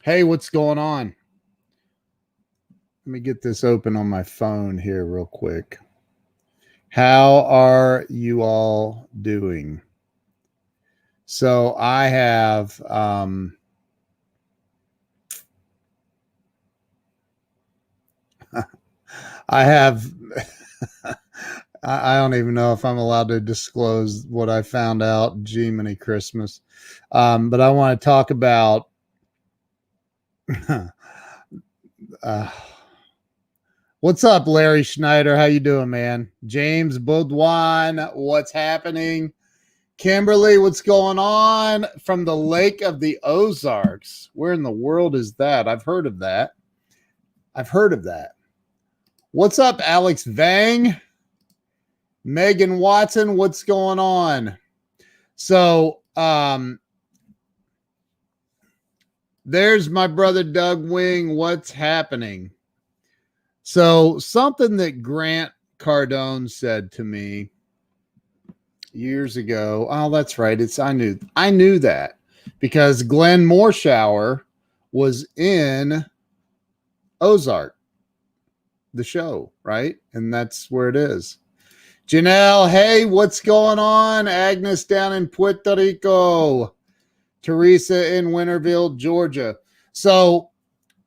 Hey, what's going on? Let me get this open on my phone here real quick. How are you all doing? So I have I have I don't even know if I'm allowed to disclose what I found out. Jiminy Christmas. But I want to talk about uh, what's up, Larry Schneider? How you doing, man? James Baudouin, what's happening? Kimberly, what's going on from the Lake of the Ozarks? Where in the world is that? I've heard of that. I've heard of that. What's up, Alex Vang? Megan Watson, what's going on? So, there's my brother Doug Wing. What's happening? So, something that Grant Cardone said to me years ago. Oh, that's right. I knew that because Glenn Morshower was in Ozark, the show, right? And that's where it is. Janelle, hey, what's going on? Agnes down in Puerto Rico. Teresa in Winterville, Georgia. So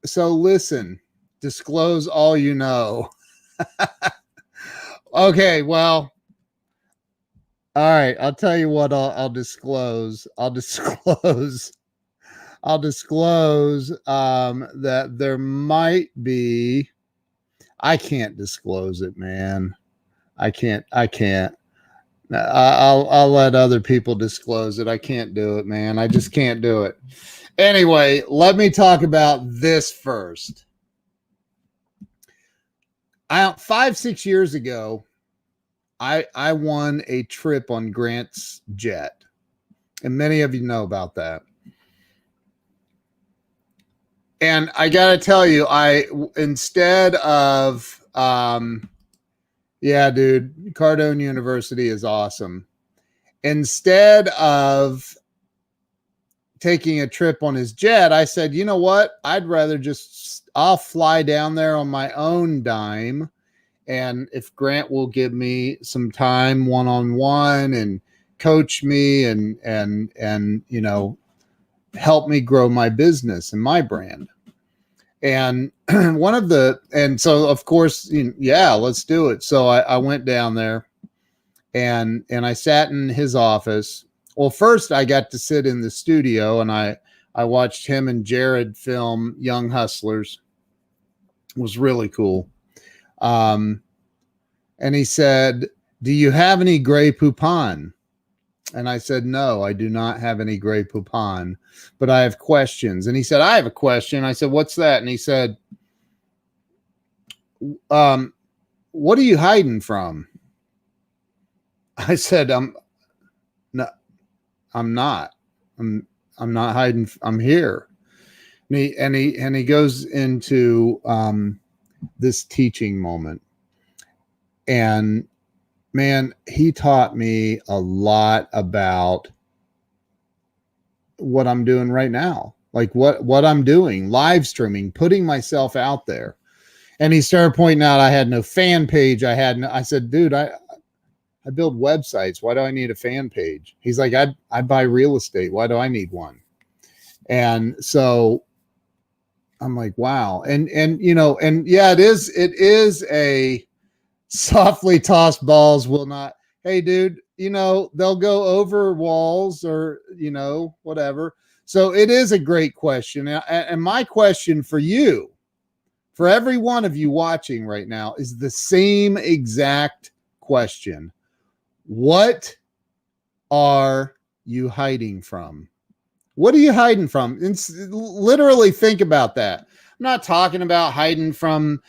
listen, disclose all you know. Okay, well, all right, I'll tell you what I'll disclose. I'll disclose that there might be. I can't disclose it, man. I can't. I'll let other people disclose it. I can't do it, man. I just can't do it. Anyway, let me talk about this first. 5-6 years ago, I won a trip on Grant's jet, and many of you know about that. And I got to tell you, instead of, yeah, dude, Cardone University is awesome. Instead of taking a trip on his jet, I said, you know what? I'll fly down there on my own dime. And if Grant will give me some time one-on-one and coach me and help me grow my business and my brand. And so of course, yeah, let's do it. So I went down there and I sat in his office. Well, first I got to sit in the studio and I watched him and Jared film Young Hustlers. It was really cool. And he said, "Do you have any Grey Poupon?" And I said, "No, I do not have any Grey Poupon, but I have questions." And he said, "I have a question." I said, "What's that?" And he said, "What are you hiding from?" I said, no, I'm not. I'm not hiding. I'm here." And he goes into this teaching moment. And man, he taught me a lot about what I'm doing right now, like what I'm doing, live streaming, putting myself out there. And he started pointing out I had no fan page. I said, "Dude, I build websites. Why do I need a fan page?" He's like, I buy real estate. Why do I need one?" And so I'm like, wow. And yeah, it is a softly tossed balls will not. Hey, dude, they'll go over walls or, whatever. So it is a great question. And my question for you, for every one of you watching right now, is the same exact question. What are you hiding from? What are you hiding from? And literally think about that. I'm not talking about hiding from,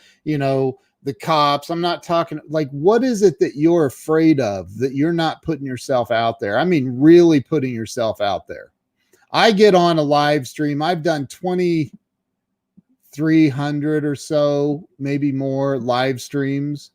the cops. I'm not talking like, what is it that you're afraid of that you're not putting yourself out there? I mean, really putting yourself out there. I get on a live stream. I've done 2,300 or so, maybe more live streams.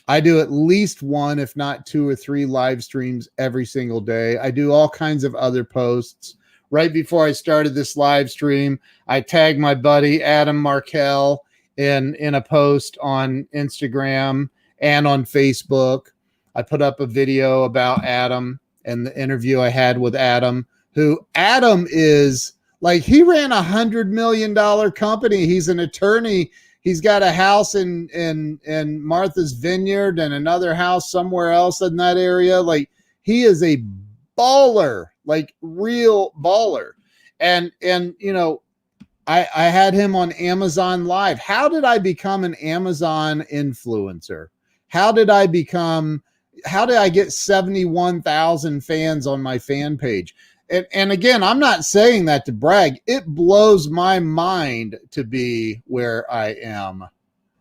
I do at least one, if not 2 or 3 live streams every single day. I do all kinds of other posts, right before I started this live stream, I tagged my buddy Adam Markell in a post on Instagram and on Facebook. I put up a video about Adam and the interview I had with Adam, who Adam is like, he ran $100 million company. He's an attorney. He's got a house in Martha's Vineyard and another house somewhere else in that area. Like, he is a baller, like real baller. And you know, I had him on Amazon Live. How did I become an Amazon influencer? How did I get 71,000 fans on my fan page? And again, I'm not saying that to brag. It blows my mind to be where I am.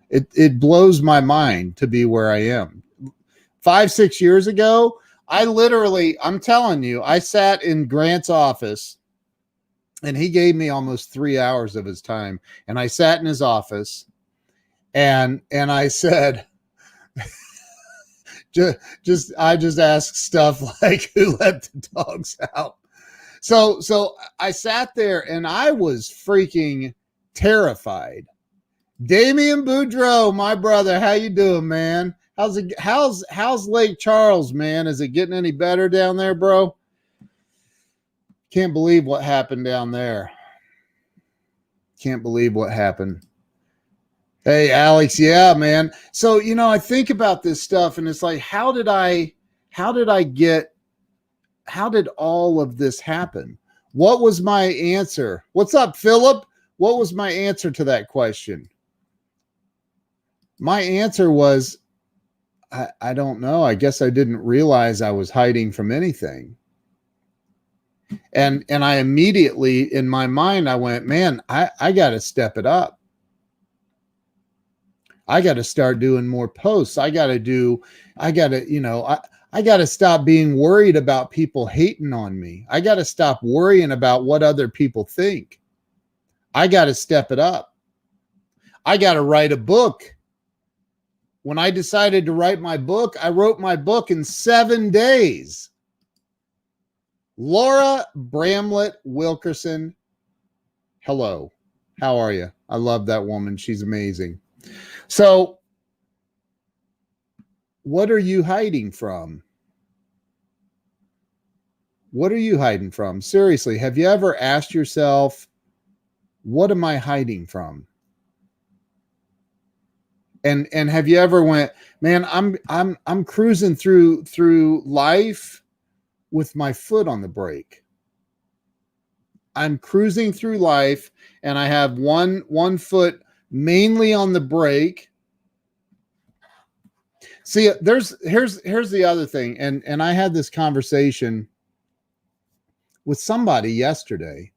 It blows my mind to be where I am. 5-6 years ago, I'm telling you, I sat in Grant's office and he gave me almost 3 hours of his time. And I sat in his office and I said, I just asked stuff like, who let the dogs out? So I sat there and I was freaking terrified. Damian Boudreaux, my brother, how you doing, man? How's Lake Charles, man? Is it getting any better down there, bro? Can't believe what happened down there. Can't believe what happened. Hey, Alex, yeah, man. So, you know, I think about this stuff and it's like, how did all of this happen? What was my answer? What's up, Philip? What was my answer to that question? My answer was, I don't know. I guess I didn't realize I was hiding from anything. And I immediately, in my mind, I went, man, I got to step it up. I got to start doing more posts. I got to stop being worried about people hating on me. I got to stop worrying about what other people think. I got to step it up. I got to write a book. When I decided to write my book, I wrote my book in 7 days. Laura Bramlett Wilkerson, hello. How are you? I love that woman. She's amazing. So, what are you hiding from? What are you hiding from? Seriously, have you ever asked yourself, what am I hiding from? And have you ever went, man, I'm cruising through life with my foot on the brake. I'm cruising through life and I have one foot mainly on the brake. See, here's the other thing. And I had this conversation with somebody yesterday.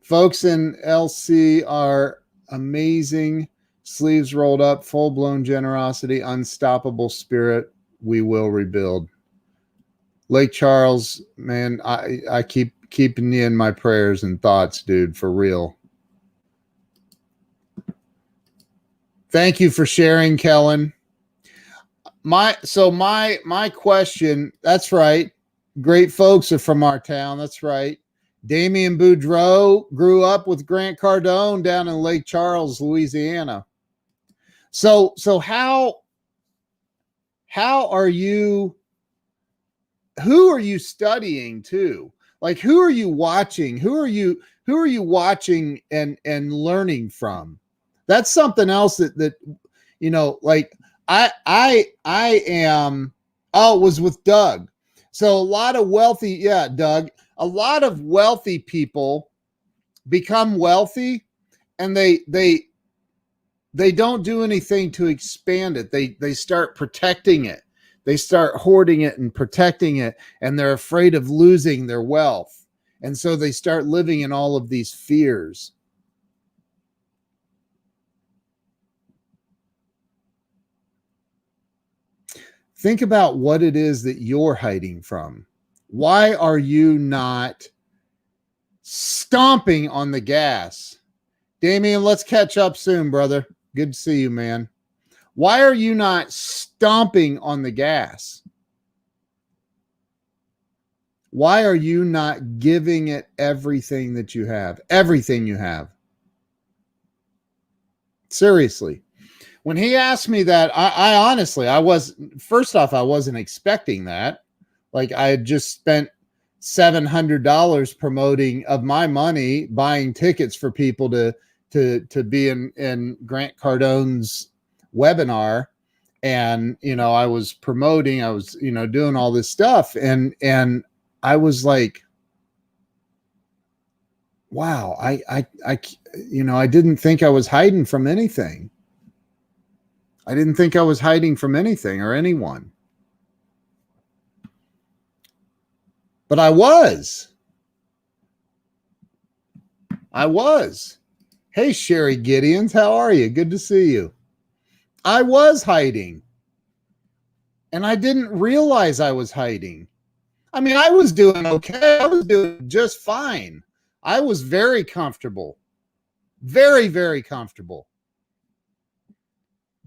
Folks in LC are amazing. Sleeves rolled up, full-blown generosity, unstoppable spirit. We will rebuild. Lake Charles, man, I keep keeping you in my prayers and thoughts, dude, for real. Thank you for sharing, Kellen. My question, that's right. Great folks are from our town. That's right. Damian Boudreaux grew up with Grant Cardone down in Lake Charles, Louisiana. So how are you? Who are you studying to? Like, who are you watching? Who are you watching and learning from? That's something else that you know, like I am. Oh, it was with Doug. So a lot of wealthy, Doug, a lot of wealthy people become wealthy and they don't do anything to expand it. They start protecting it. They start hoarding it and protecting it, and they're afraid of losing their wealth. And so they start living in all of these fears. Think about what it is that you're hiding from. Why are you not stomping on the gas? Damian, let's catch up soon, brother. Good to see you, man. Why are you not stomping on the gas? Why are you not giving it everything that you have? Everything you have. Seriously. When he asked me that, I honestly, first off, I wasn't expecting that. Like, I had just spent $700 promoting of my money, buying tickets for people to be in Grant Cardone's webinar. And, I was promoting, I was, doing all this stuff. And I was like, wow, I didn't think I was hiding from anything. I didn't think I was hiding from anything or anyone. But I was. Hey, Sherry Gideons, how are you? Good to see you. I was hiding. And I didn't realize I was hiding. I mean, I was doing okay. I was doing just fine. I was very comfortable. Very, very comfortable.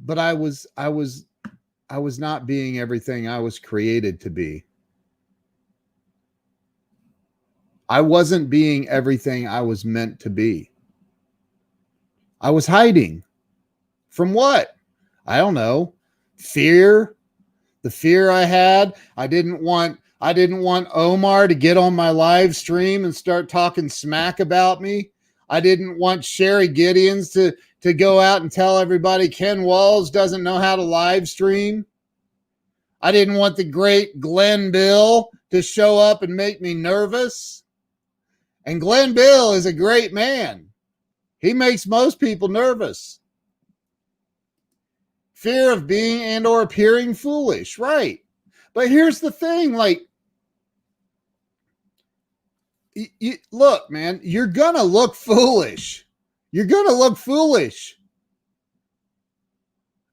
But I was not being everything I was created to be. I wasn't being everything I was meant to be. I was hiding. From what? I don't know. Fear. The fear I had. I didn't want Omar to get on my live stream and start talking smack about me. I didn't want Sherry Gideons to go out and tell everybody Ken Walls doesn't know how to live stream. I didn't want the great Glenn Bill to show up and make me nervous. And Glenn Bill is a great man. He makes most people nervous. Fear of being and or appearing foolish, right? But here's the thing, like, look, man, you're going to look foolish. You're going to look foolish.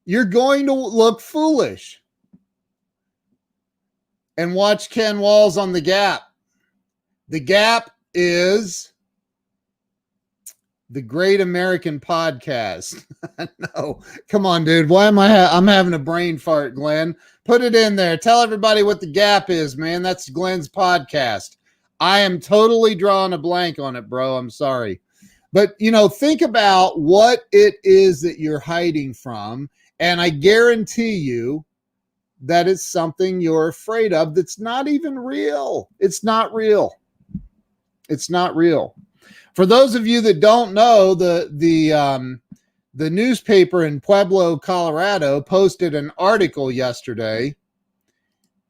You're going to look foolish. And watch Ken Walls on The Gap. The Gap is the Great American Podcast. No, come on, dude. Why am I'm having a brain fart, Glenn. Put it in there. Tell everybody what The Gap is, man. That's Glenn's podcast. I am totally drawing a blank on it, bro. I'm sorry. But, think about what it is that you're hiding from. And I guarantee you that it's something you're afraid of that's not even real. It's not real. It's not real. For those of you that don't know, the newspaper in Pueblo, Colorado, posted an article yesterday,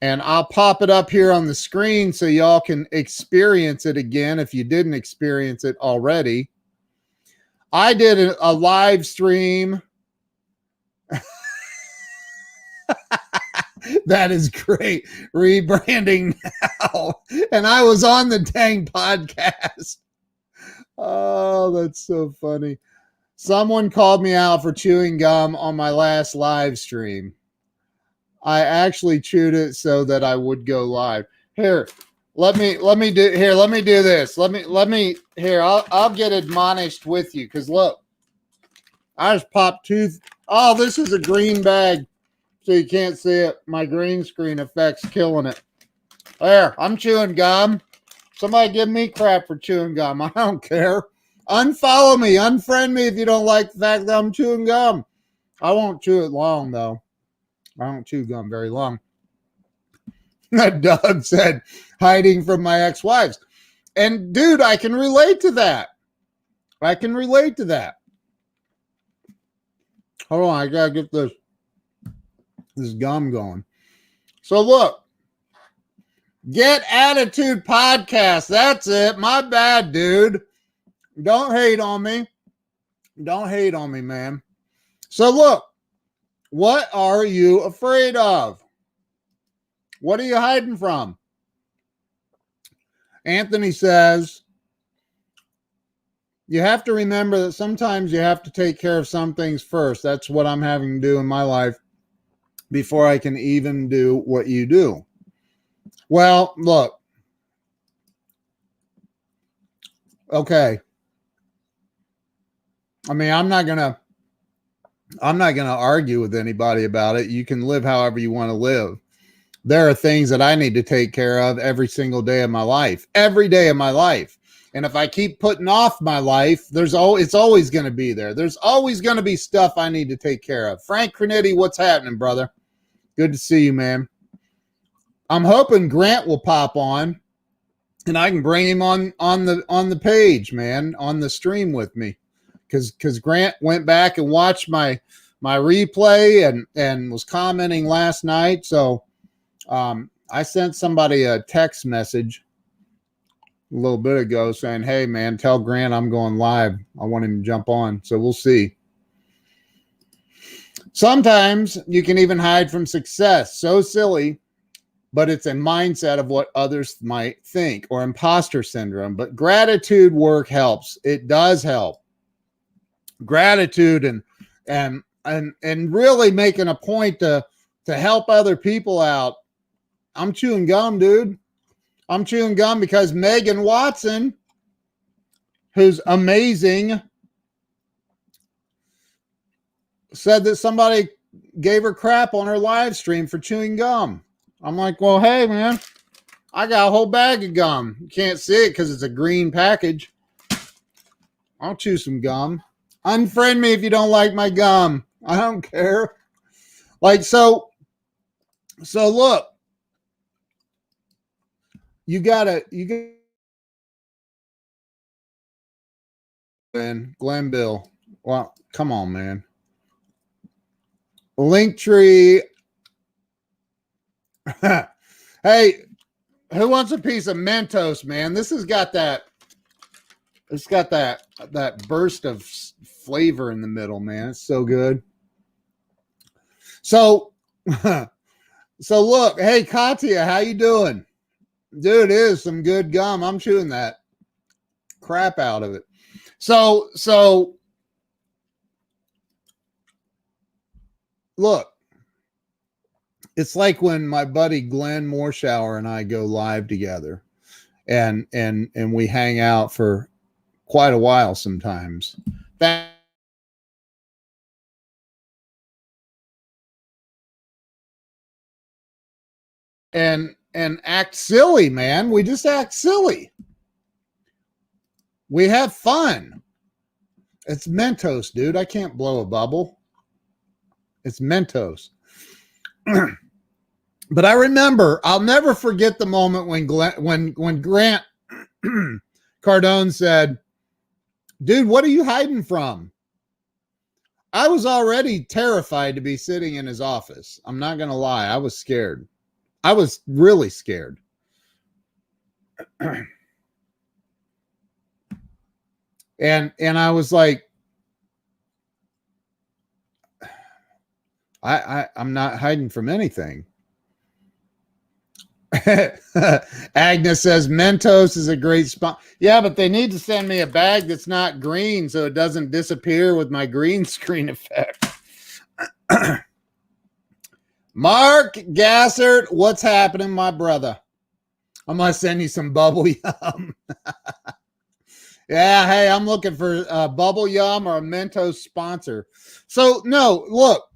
and I'll pop it up here on the screen so y'all can experience it again if you didn't experience it already. I did a live stream. That is great. Rebranding now. And I was on the dang podcast. Oh, that's so funny. Someone called me out for chewing gum on my last live stream. I actually chewed it so that I would go live. Here, let me do this. I'll get admonished with you, because look, I just popped two. Oh, this is a green bag, so you can't see it. My green screen effect's killing it. There, I'm chewing gum. Somebody give me crap for chewing gum. I don't care. Unfollow me, unfriend me if you don't like the fact that I'm chewing gum. I won't chew it long, though. I don't chew gum very long. Doug said, hiding from my ex-wives. And, dude, I can relate to that. Hold on, I got to get this gum going. So, look. Get Attitude Podcast. That's it. My bad, dude. Don't hate on me. Don't hate on me, man. So look, what are you afraid of? What are you hiding from? Anthony says, you have to remember that sometimes you have to take care of some things first. That's what I'm having to do in my life before I can even do what you do. Well, look. Okay. I mean, I'm not gonna argue with anybody about it. You can live however you want to live. there are things that I need to take care of every single day of my life, every day of my life. And if I keep putting off my life, it's always going to be there. There's always going to be stuff I need to take care of. Frank Cornetti, what's happening, brother? Good to see you, man. I'm hoping Grant will pop on and I can bring him on the page, man, on the stream with me. Because Grant went back and watched my replay and was commenting last night. So I sent somebody a text message a little bit ago saying, hey, man, tell Grant I'm going live. I want him to jump on. So we'll see. Sometimes you can even hide from success. So silly, but it's a mindset of what others might think, or imposter syndrome. But gratitude work helps. It does help. Gratitude and really making a point to help other people out. I'm chewing gum, dude. I'm chewing gum because Megan Watson, who's amazing, said that somebody gave her crap on her live stream for chewing gum. I'm like, well, hey, man, I got a whole bag of gum. You can't see it because it's a green package. I'll chew some gum. Unfriend me if you don't like my gum. I don't care. Like, so look, you gotta Glenville. Well, come on, man. Linktree. Hey, who wants a piece of Mentos, man? This has got that. It's got that burst of flavor in the middle, man. It's so good. So look, hey, Katya, how you doing? Dude, it is some good gum. I'm chewing that crap out of it. So look, it's like when my buddy Glenn Morshower and I go live together and we hang out for quite a while sometimes. And act silly, man. We just act silly. We have fun. It's Mentos, dude. I can't blow a bubble. It's Mentos. But I remember, I'll never forget the moment when Grant Cardone said, dude, what are you hiding from? I was already terrified to be sitting in his office. I'm not going to lie. I was scared. I was really scared. And I was like, I'm not hiding from anything. Agnes says Mentos is a great spot. Yeah, but they need to send me a bag that's not green so it doesn't disappear with my green screen effect. Mark Gassert, what's happening, my brother? I'm going to send you some bubble yum. Yeah, hey, I'm looking for bubble yum or a Mentos sponsor. So, no, look.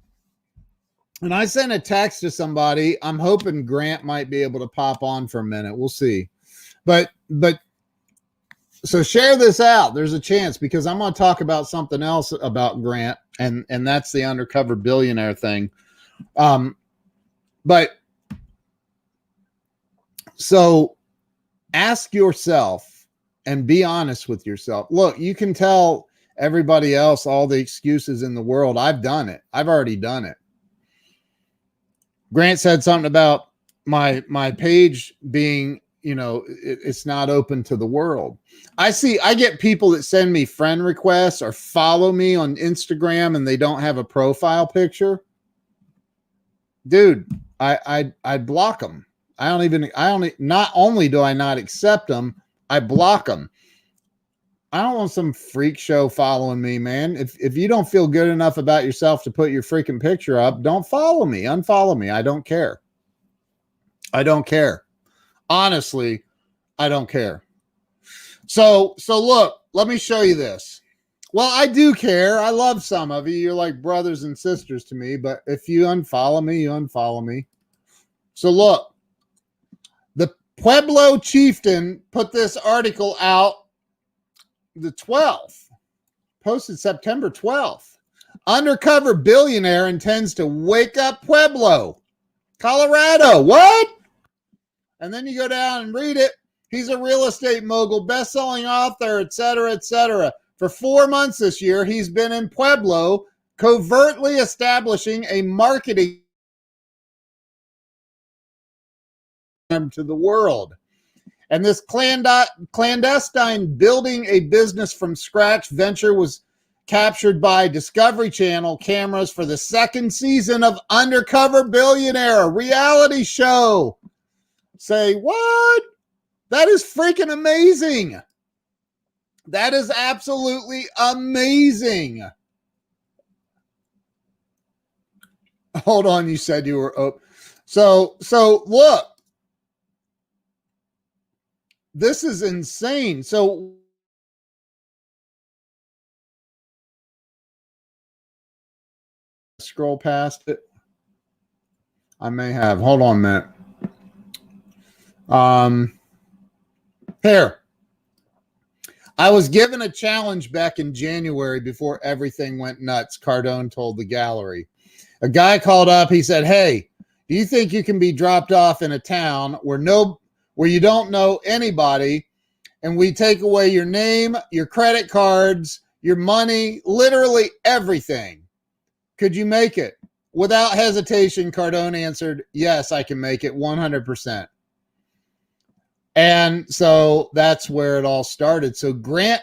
And I sent a text to somebody. I'm hoping Grant might be able to pop on for a minute. We'll see. But so share this out. There's a chance because I'm going to talk about something else about Grant, and that's the undercover billionaire thing. But so ask yourself and be honest with yourself. Look, you can tell everybody else all the excuses in the world. I've done it. I've already done it. Grant said something about my page being, it's not open to the world. I get people that send me friend requests or follow me on Instagram and they don't have a profile picture. Dude, I block them. Not only do I not accept them, I block them. I don't want some freak show following me, man. If you don't feel good enough about yourself to put your freaking picture up, don't follow me. Unfollow me. I don't care. I don't care. Honestly, I don't care. So look, let me show you this. Well, I do care. I love some of you. You're like brothers and sisters to me, but if you unfollow me, you unfollow me. So look, the Pueblo chieftain put this article out the 12th, posted September 12th. Undercover billionaire intends to wake up Pueblo, Colorado. What? And then you go down and read it. He's a real estate mogul, best-selling author, etc., etc. For 4 months this year, he's been in Pueblo, covertly establishing a marketing to the world. And this clandestine building a business from scratch venture was captured by Discovery Channel cameras for the second season of Undercover Billionaire, a reality show. Say, what? That is freaking amazing. That is absolutely amazing. Hold on, you said you were open. So look. This is insane. So scroll past it. I may have. Hold on a minute. Here. I was given a challenge back in January before everything went nuts, Cardone told the gallery. A guy called up. He said, hey, do you think you can be dropped off in a town where you don't know anybody, and we take away your name, your credit cards, your money, literally everything? Could you make it? Without hesitation, Cardone answered, yes, I can make it 100%. And so that's where it all started. So Grant's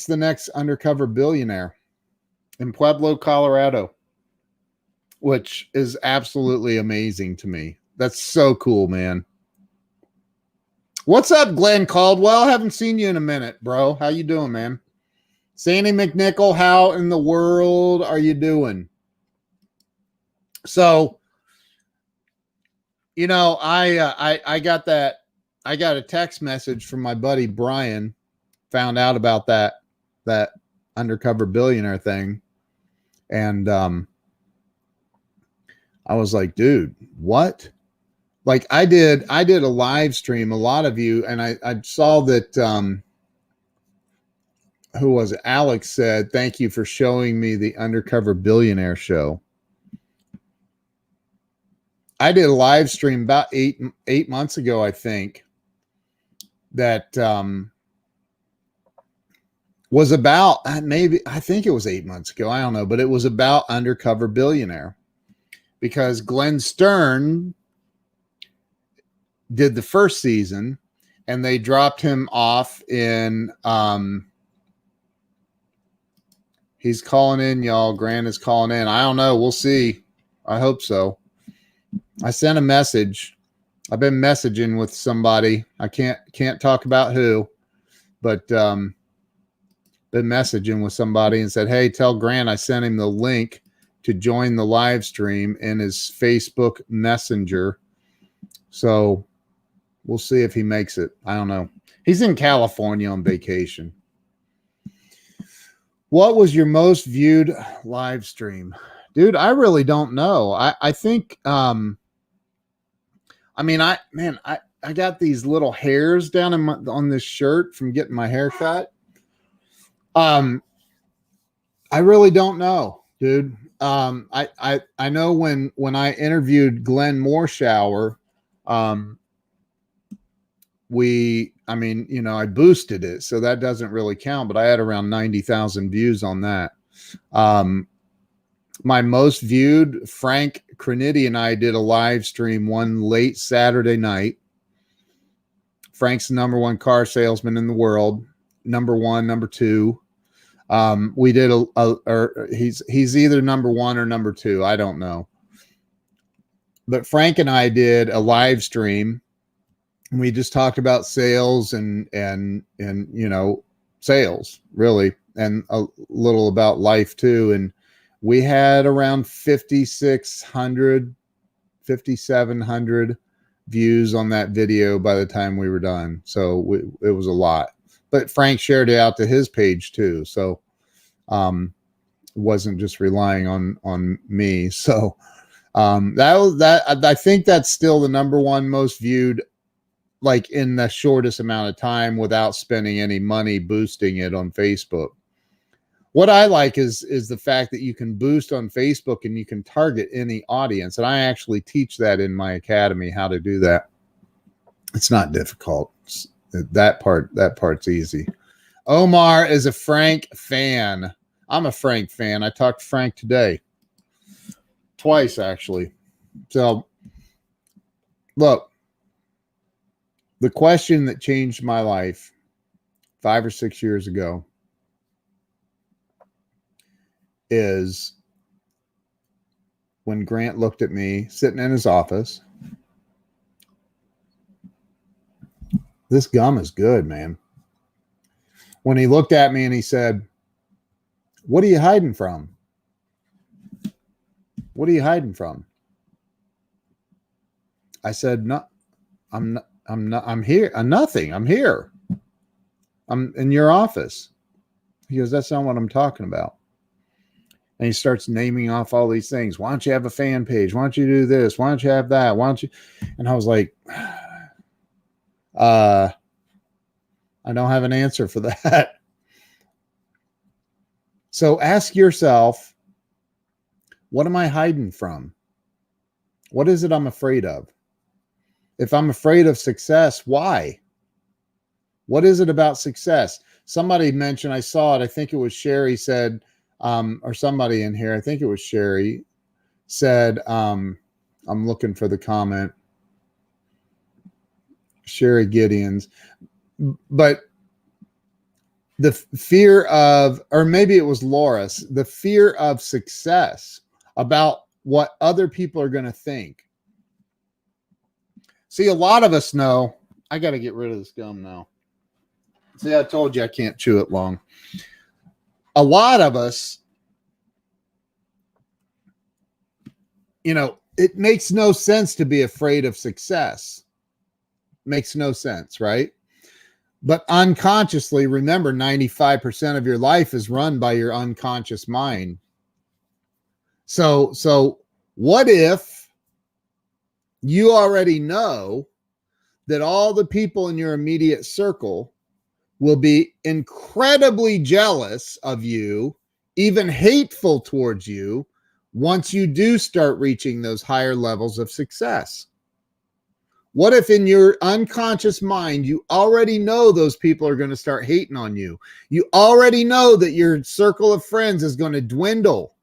the next undercover billionaire in Pueblo, Colorado, which is absolutely amazing to me. That's so cool, man. What's up, Glenn Caldwell? Haven't seen you in a minute, bro. How you doing, man? Sandy McNichol, how in the world are you doing? So, you know, I got a text message from my buddy Brian, found out about that undercover billionaire thing. And I was like, dude, what? Like I did a live stream, a lot of you, and I saw that who was it? Alex said, thank you for showing me the Undercover Billionaire show. I did a live stream about eight months ago, I think, that was about, I think it was 8 months ago. I don't know, but it was about Undercover Billionaire because Glenn Stern did the first season and they dropped him off in, he's calling in, y'all. Grant is calling in. I don't know. We'll see. I hope so. I sent a message. I've been messaging with somebody. I can't talk about who, but been messaging with somebody and said, hey, tell Grant I sent him the link to join the live stream in his Facebook Messenger. So we'll see if he makes it. I don't know. He's in California on vacation. What was your most viewed live stream? Dude, I really don't know. I think, I got these little hairs down on this shirt from getting my hair cut. I really don't know, dude. I know when I interviewed Glenn Morshower, I boosted it, so that doesn't really count, but I had around 90,000 views on that. My most viewed, Frank Craniti and I did a live stream one late Saturday night. Frank's the number one car salesman in the world. Number one, number two. We did he's either number one or number two. I don't know. But Frank and I did a live stream. We just talked about sales and sales really, and a little about life too. And we had around 5,600, 5,700 views on that video by the time we were done. So it was a lot, but Frank shared it out to his page too. So, wasn't just relying on me. So I think that's still the number one most viewed, like in the shortest amount of time without spending any money boosting it on Facebook. What I like is the fact that you can boost on Facebook and you can target any audience. And I actually teach that in my academy, how to do that. It's not difficult. That part's easy. Omar is a Frank fan. I'm a Frank fan. I talked to Frank today. Twice, actually. So, look, the question that changed my life 5 or 6 years ago is when Grant looked at me sitting in his office. This gum is good, man. When he looked at me and he said, "What are you hiding from? What are you hiding from?" I said, "No, I'm here. Nothing. I'm here. I'm in your office." He goes, "That's not what I'm talking about." And he starts naming off all these things. Why don't you have a fan page? Why don't you do this? Why don't you have that? Why don't you? And I was like, I don't have an answer for that. So ask yourself, what am I hiding from? What is it I'm afraid of? If I'm afraid of success, why? What is it about success? Somebody mentioned, I saw it, I think it was Sherry said, or somebody in here, I think it was Sherry, said, I'm looking for the comment, Sherry Gideons, but the fear of, or maybe it was Loris, the fear of success, about what other people are going to think. See, a lot of us know, I got to get rid of this gum now. See, I told you I can't chew it long. A lot of us, you know, it makes no sense to be afraid of success. Makes no sense, right? But unconsciously, remember, 95% of your life is run by your unconscious mind. So what if you already know that all the people in your immediate circle will be incredibly jealous of you, even hateful towards you, once you do start reaching those higher levels of success? What if in your unconscious mind, you already know those people are going to start hating on you? You already know that your circle of friends is going to dwindle.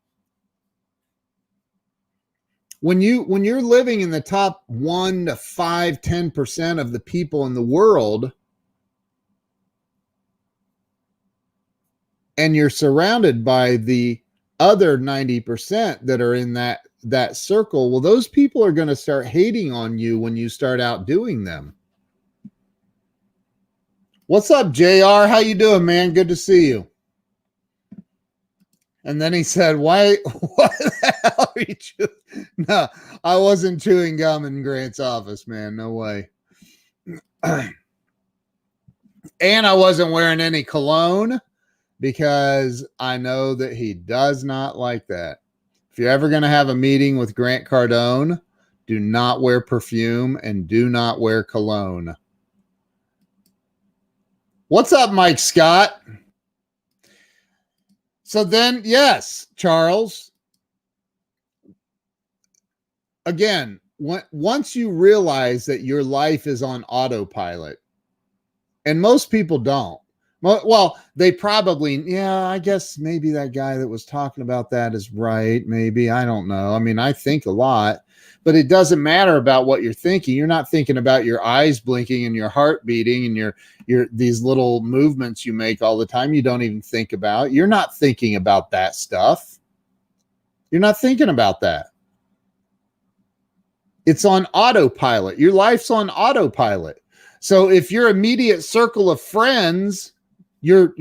When you're living in the top 1 to 5, 10% of the people in the world, and you're surrounded by the other 90% that are in that circle, well, those people are going to start hating on you when you start outdoing them. What's up, JR? How you doing, man? Good to see you. And then he said, what the hell are you chewing? No, I wasn't chewing gum in Grant's office, man. No way. And I wasn't wearing any cologne because I know that he does not like that. If you're ever going to have a meeting with Grant Cardone, do not wear perfume and do not wear cologne. What's up, Mike Scott? So then, yes, Charles, again, once you realize that your life is on autopilot, and most people don't. Well, they probably, yeah, I guess maybe that guy that was talking about that is right. Maybe, I don't know. I mean, I think a lot, but it doesn't matter about what you're thinking. You're not thinking about your eyes blinking and your heart beating and your these little movements you make all the time. You don't even think about. You're not thinking about that stuff. You're not thinking about that. It's on autopilot. Your life's on autopilot. So if your immediate circle of friends, your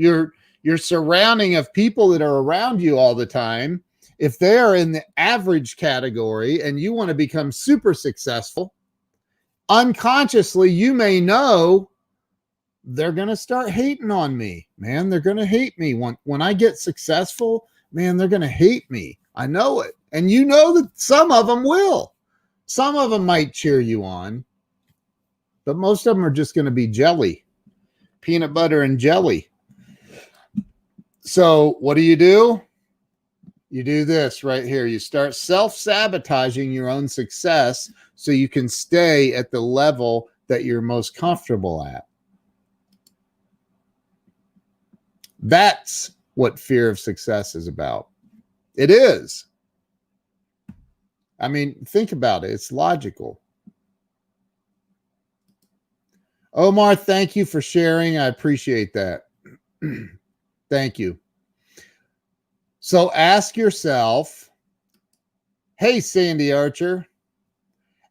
surrounding of people that are around you all the time, if they are in the average category and you want to become super successful, unconsciously you may know they're going to start hating on me, man. They're going to hate me when I get successful. man, they're going to hate me. I know it. And you know that some of them will. Some of them might cheer you on, but most of them are just going to be jelly, peanut butter and jelly. So what do? You do this right here. You start self-sabotaging your own success so you can stay at the level that you're most comfortable at. That's what fear of success is about. It is. I mean, think about it. It's logical. Omar, thank you for sharing. I appreciate that. Thank you. So ask yourself, hey, Sandy Archer,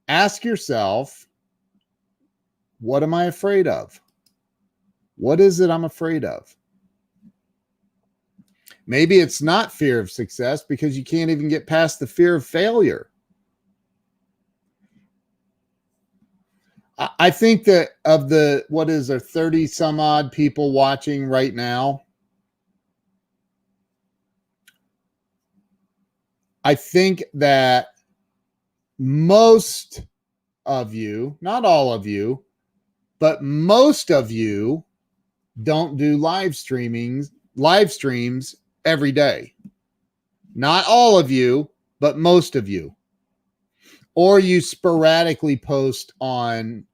ask yourself, what am I afraid of? What is it I'm afraid of? Maybe it's not fear of success because you can't even get past the fear of failure. I think that of the, what is there, 30 some odd people watching right now, I think that most of you, not all of you, but most of you don't do live streams every day. Not all of you, but most of you. Or you sporadically post on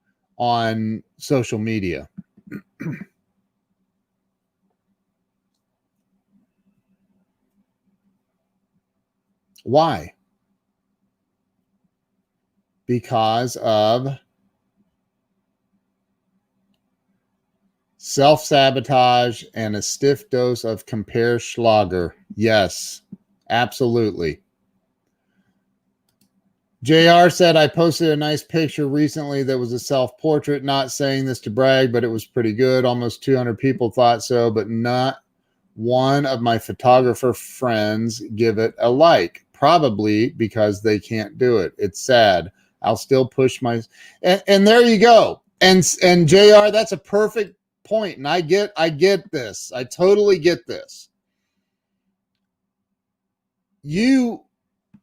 social media. Why? Because of self-sabotage and a stiff dose of compare Schlager. Yes, absolutely. JR said, I posted a nice picture recently that was a self-portrait, not saying this to brag, but it was pretty good. Almost 200 people thought so, but not one of my photographer friends give it a like, probably because they can't do it. It's sad. I'll still push my, and there you go. And JR, that's a perfect point. And I get this. I totally get this. You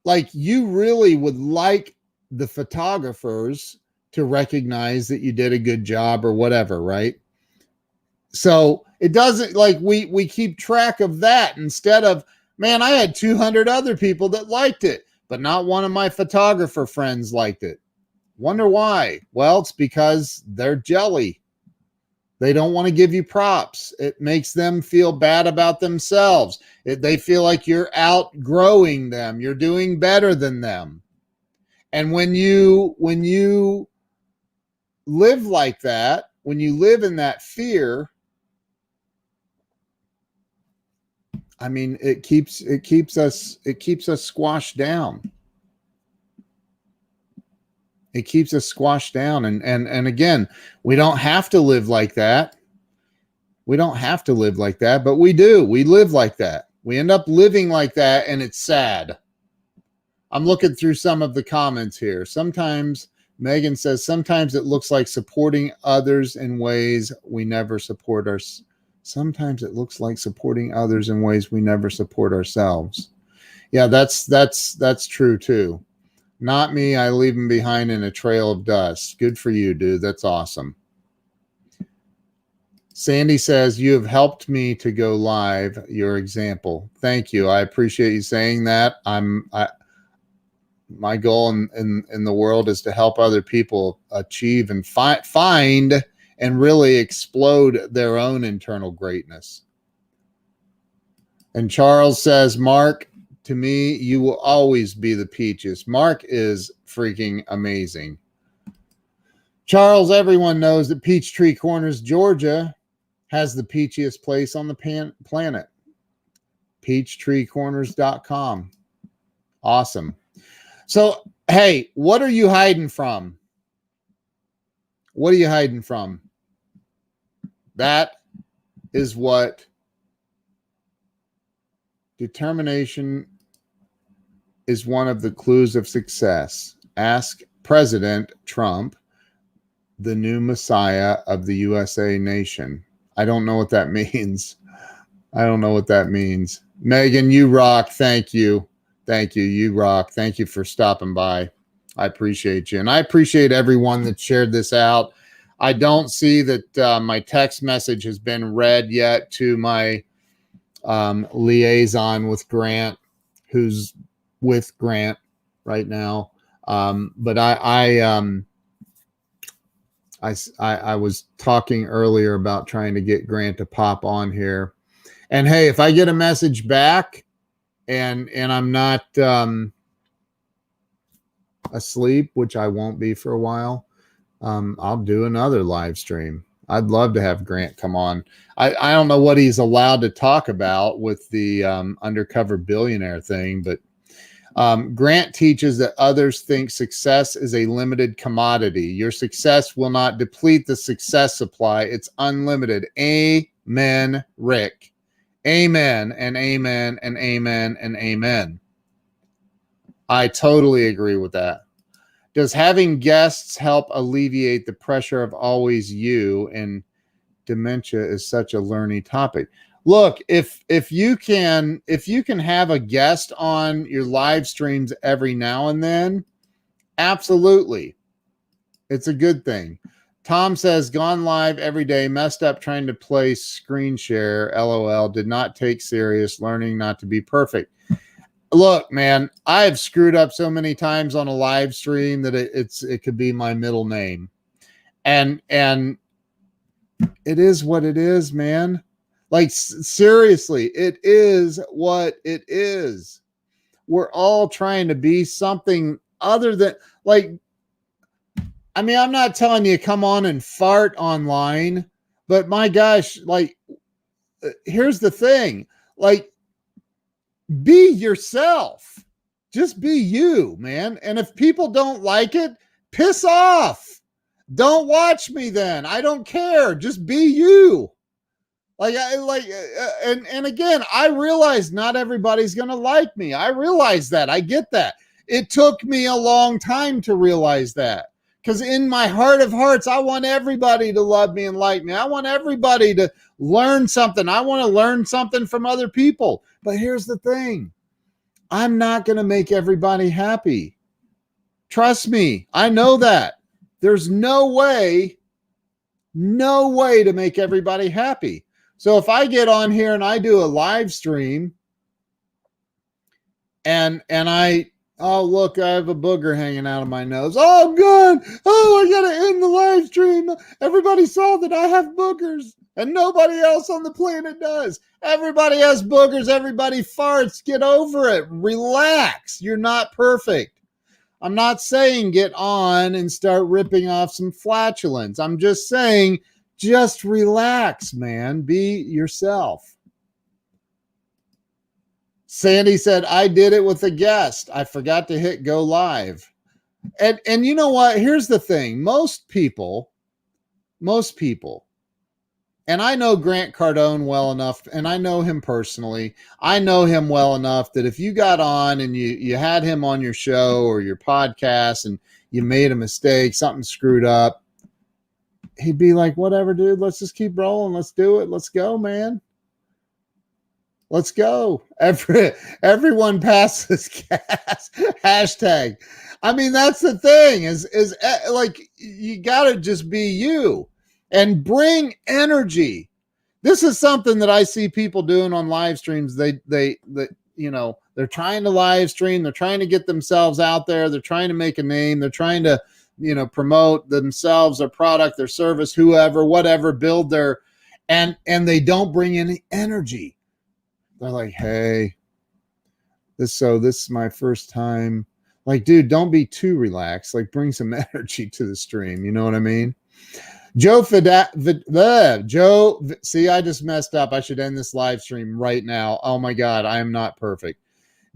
really would like the photographers to recognize that you did a good job or whatever, right? So it doesn't, like, we keep track of that instead of, man, I had 200 other people that liked it, but not one of my photographer friends liked it. Wonder why? Well, it's because they're jelly. They don't want to give you props. It makes them feel bad about themselves. They feel like you're outgrowing them. You're doing better than them. And when you live like that, when you live in that fear, I mean, it keeps us squashed down. It keeps us squashed down. And again, we don't have to live like that. We don't have to live like that, but we do. We live like that. We end up living like that, and it's sad. I'm looking through some of the comments here. Sometimes, Megan says, sometimes it looks like supporting others in ways we never support ourselves. Sometimes it looks like supporting others in ways we never support ourselves. Yeah, that's true too. Not me. I leave them behind in a trail of dust. Good for you, dude. That's awesome. Sandy says, you have helped me to go live. Your example. Thank you. I appreciate you saying that. My goal in the world is to help other people achieve and find and really explode their own internal greatness. And Charles says, Mark, to me, you will always be the peaches. Mark is freaking amazing. Charles, everyone knows that Peachtree Corners, Georgia, has the peachiest place on the planet. Peachtreecorners.com. Awesome. So, hey, what are you hiding from? What are you hiding from? That is what determination is one of the clues of success. Ask President Trump, the new Messiah of the USA nation. I don't know what that means. I don't know what that means. Megan, you rock. Thank you. Thank you. You rock. Thank you for stopping by. I appreciate you. And I appreciate everyone that shared this out. I don't see that my text message has been read yet to my liaison with Grant, who's with Grant right now. But I was talking earlier about trying to get Grant to pop on here. And hey, if I get a message back and I'm not asleep, which I won't be for a while, I'll do another live stream. I'd love to have Grant come on. I don't know what he's allowed to talk about with the undercover billionaire thing, but Grant teaches that others think success is a limited commodity. Your success will not deplete the success supply. It's unlimited. Amen, Rick. Amen and amen and amen and amen. I totally agree with that. Does having guests help alleviate the pressure of always you? And dementia is such a learning topic. Look, if you can have a guest on your live streams every now and then, absolutely. It's a good thing. Tom says, gone live every day, messed up trying to play screen share, LOL, did not take serious, learning not to be perfect. Look, man, I've screwed up so many times on a live stream that it could be my middle name. And it is what it is, man. Like, seriously, it is what it is. We're all trying to be something other than, like, I mean, I'm not telling you come on and fart online, but my gosh, like, here's the thing. Like, be yourself. Just be you, man. And if people don't like it, piss off. Don't watch me then. I don't care. Just be you. And again, I realize not everybody's going to like me. I realize that. I get that. It took me a long time to realize that. Because in my heart of hearts, I want everybody to love me and like me. I want everybody to learn something. I want to learn something from other people. But here's the thing. I'm not going to make everybody happy. Trust me. I know that. There's no way to make everybody happy. So if I get on here and I do a live stream and oh, look, I have a booger hanging out of my nose. Oh, God. Oh, I got to end the live stream. Everybody saw that I have boogers and nobody else on the planet does. Everybody has boogers. Everybody farts. Get over it. Relax. You're not perfect. I'm not saying get on and start ripping off some flatulence. I'm just saying just relax, man. Be yourself. Sandy said, I did it with a guest. I forgot to hit go live. And you know what? Here's the thing. Most people, and I know Grant Cardone well enough, and I know him personally. I know him well enough that if you got on and you had him on your show or your podcast and you made a mistake, something screwed up, he'd be like, whatever, dude, let's just keep rolling. Let's do it. Let's go, man. Let's go. Everyone passes gas. Hashtag. I mean, that's the thing is like, you got to just be you and bring energy. This is something that I see people doing on live streams. They you know, they're trying to live stream. They're trying to get themselves out there. They're trying to make a name. They're trying to, you know, promote themselves, their product, their service, whoever, whatever, build their, and they don't bring any energy. They're like, hey, this is my first time. Like, dude, don't be too relaxed. Like, bring some energy to the stream. You know what I mean? Joe, see, I just messed up. I should end this live stream right now. Oh my God, I am not perfect.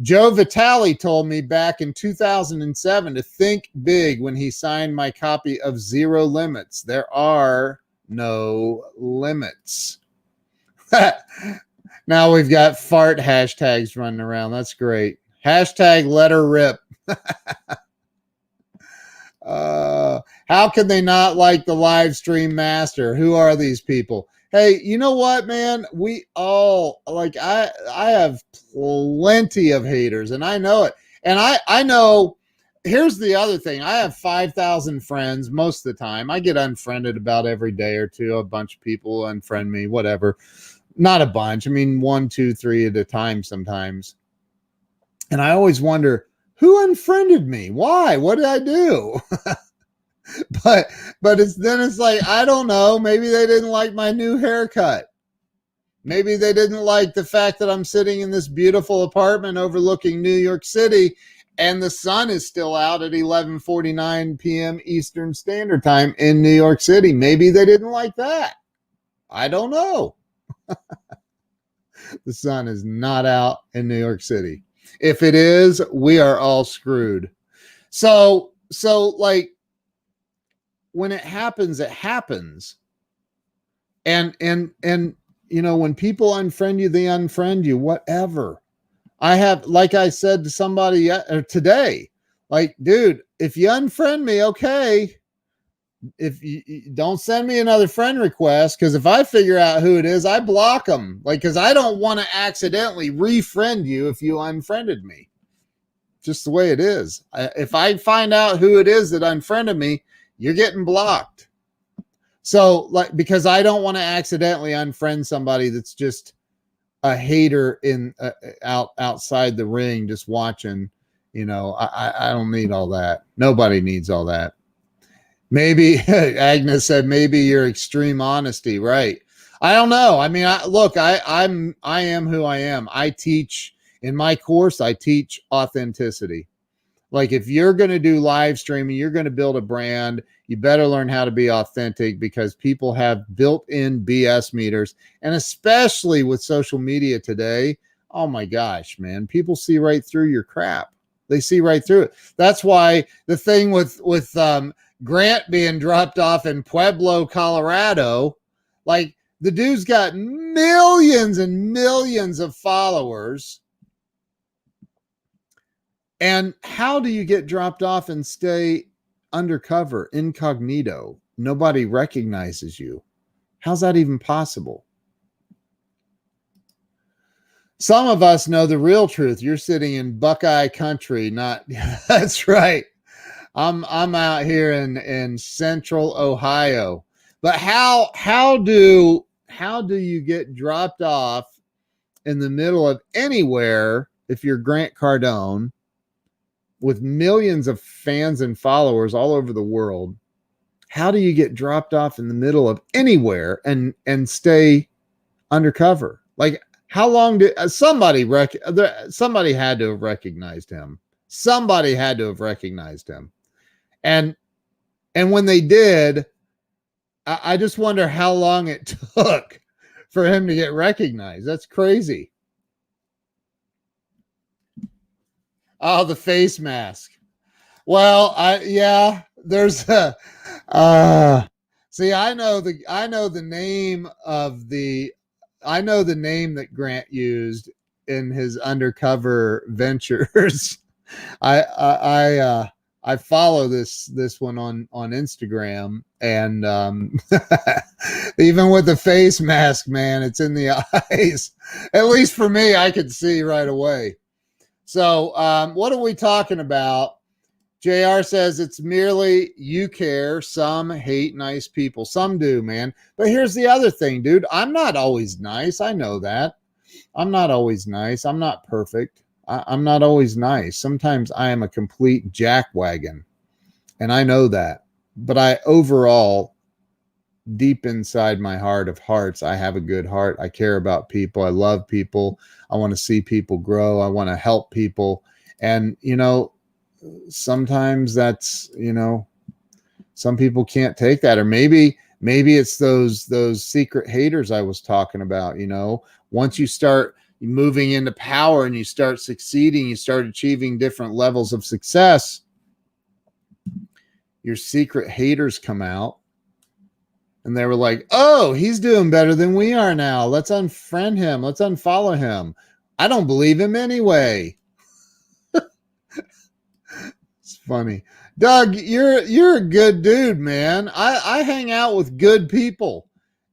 Joe Vitale told me back in 2007 to think big when he signed my copy of Zero Limits. There are no limits. Now we've got fart hashtags running around. That's great. Hashtag let her rip. How can they not like the live stream master? Who are these people? Hey, you know what, man? We all like I have plenty of haters and I know it. And I know here's the other thing. I have 5,000 friends most of the time. I get unfriended about every day or two. A bunch of people unfriend me, whatever. Not a bunch. I mean, one, two, three at a time sometimes. And I always wonder who unfriended me? Why? What did I do? but it's like I don't know. Maybe they didn't like my new haircut. Maybe they didn't like the fact that I'm sitting in this beautiful apartment overlooking New York City and the sun is still out at 11:49 p.m. Eastern Standard Time in New York City. Maybe they didn't like that. I don't know. The sun is not out in New York City. If it is, we are all screwed. So like when it happens, it happens. And you know, when people unfriend you, they unfriend you, whatever. I have, like I said to somebody today, like, dude, if you unfriend me, okay. If you don't send me another friend request, because if I figure out who it is, I block them. Like, because I don't want to accidentally refriend you if you unfriended me. Just the way it is. If I find out who it is that unfriended me, you're getting blocked. So, like, because I don't want to accidentally unfriend somebody that's just a hater in outside the ring, just watching. You know, I don't need all that. Nobody needs all that. Maybe Agnes said maybe your extreme honesty, right? I don't know. I mean, I am who I am. I teach in my course. I teach authenticity. Like if you're going to do live streaming, you're going to build a brand, you better learn how to be authentic because people have built-in BS meters. And especially with social media today, oh my gosh, man, people see right through your crap. They see right through it. That's why the thing with Grant being dropped off in Pueblo, Colorado, like the dude's got millions and millions of followers. And how do you get dropped off and stay undercover, incognito? Nobody recognizes you. How's that even possible? Some of us know the real truth. You're sitting in Buckeye country, not that's right. I'm out here in central Ohio. But how do you get dropped off in the middle of anywhere if you're Grant Cardone with millions of fans and followers all over the world? How do you get dropped off in the middle of anywhere and stay undercover? Like how long did somebody had to have recognized him? Somebody had to have recognized him. And when they did, I just wonder how long it took for him to get recognized. That's crazy. Oh, the face mask. Well, there's a see, I know the name that Grant used in his undercover ventures. I follow this one on Instagram, and even with the face mask, man, it's in the eyes. At least for me, I could see right away. So, what are we talking about? JR says it's merely you care. Some hate nice people. Some do, man. But here's the other thing, dude. I'm not always nice. I know that. I'm not always nice. I'm not perfect. I'm not always nice. Sometimes I am a complete jackwagon. And I know that. But I overall, deep inside my heart of hearts, I have a good heart. I care about people. I love people. I want to see people grow. I want to help people. And, you know, sometimes that's, you know, some people can't take that. Or maybe it's those secret haters I was talking about. You know, once you start moving into power and you start succeeding, you start achieving different levels of success, your secret haters come out. And they were like, oh, he's doing better than we are now. Let's unfriend him. Let's unfollow him. I don't believe him anyway. It's funny. Doug, you're a good dude, man. I hang out with good people.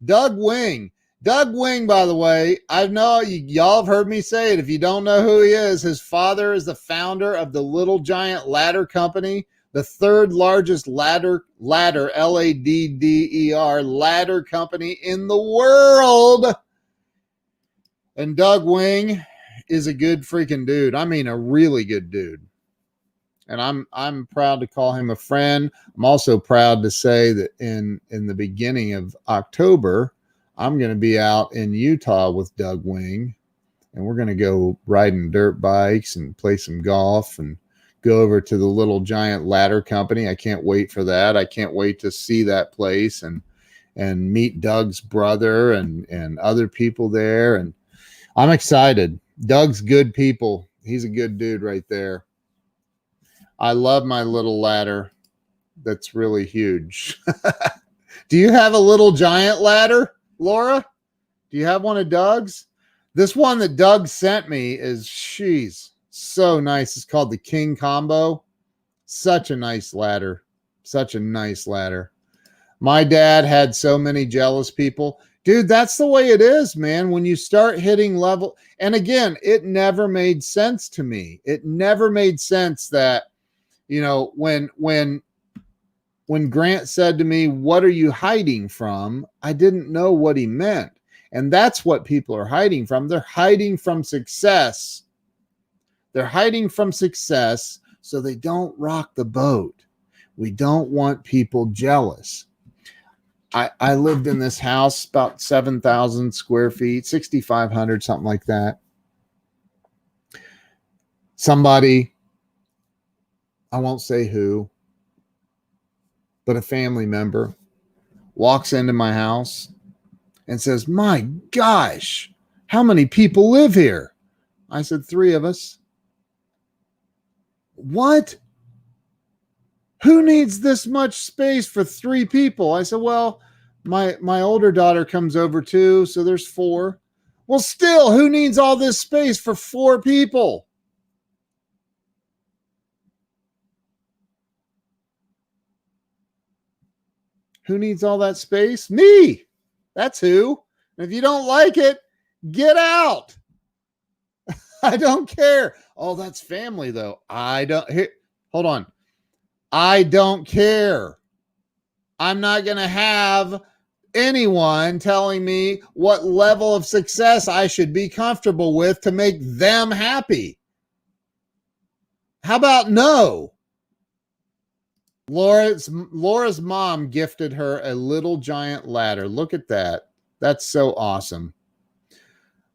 Doug Wing. Doug Wing, by the way, I know y'all have heard me say it. If you don't know who he is, his father is the founder of the Little Giant Ladder Company, the third largest ladder, Ladder, ladder company in the world. And Doug Wing is a good freaking dude. I mean, a really good dude. And I'm proud to call him a friend. I'm also proud to say that in the beginning of October, I'm going to be out in Utah with Doug Wing, and we're going to go riding dirt bikes and play some golf and go over to the Little Giant Ladder Company. I can't wait for that. I can't wait to see that place and meet Doug's brother and other people there. And I'm excited. Doug's good people. He's a good dude right there. I love my little ladder. That's really huge. Do you have a Little Giant ladder, Laura? Do you have one of Doug's? This one that Doug sent me is, she's so nice. It's called the King Combo. Such a nice ladder. Such a nice ladder. My dad had so many jealous people. Dude, that's the way it is, man. When you start hitting level, and again, it never made sense to me. It never made sense that, you know, when Grant said to me, "What are you hiding from?" I didn't know what he meant. And that's what people are hiding from. They're hiding from success. They're hiding from success so they don't rock the boat. We don't want people jealous. I lived in this house, about 7,000 square feet, 6,500, something like that. Somebody, I won't say who, but a family member walks into my house and says, "My gosh, how many people live here?" I said, 3 of us. "What? Who needs this much space for 3 people?" I said, "Well, my older daughter comes over too, so there's 4. "Well, still, who needs all this space for 4 people?" Who needs all that space? Me. That's who. And if you don't like it, get out. I don't care. Oh, that's family though. Hold on. I don't care. I'm not going to have anyone telling me what level of success I should be comfortable with to make them happy. How about no? Laura's mom gifted her a Little Giant ladder. Look at that. That's so awesome.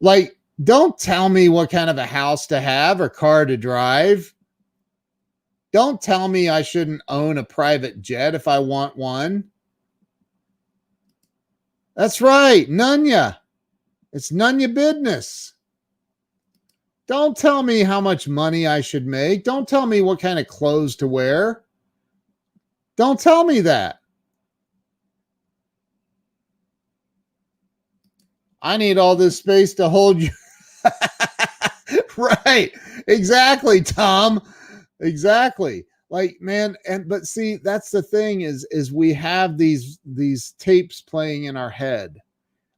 Like, don't tell me what kind of a house to have or car to drive. Don't tell me I shouldn't own a private jet if I want one. That's right. None ya. It's none ya business. Don't tell me how much money I should make. Don't tell me what kind of clothes to wear. Don't tell me that. I need all this space to hold you. Right. Exactly, Tom. Exactly. Like, man, but see, that's the thing is we have these tapes playing in our head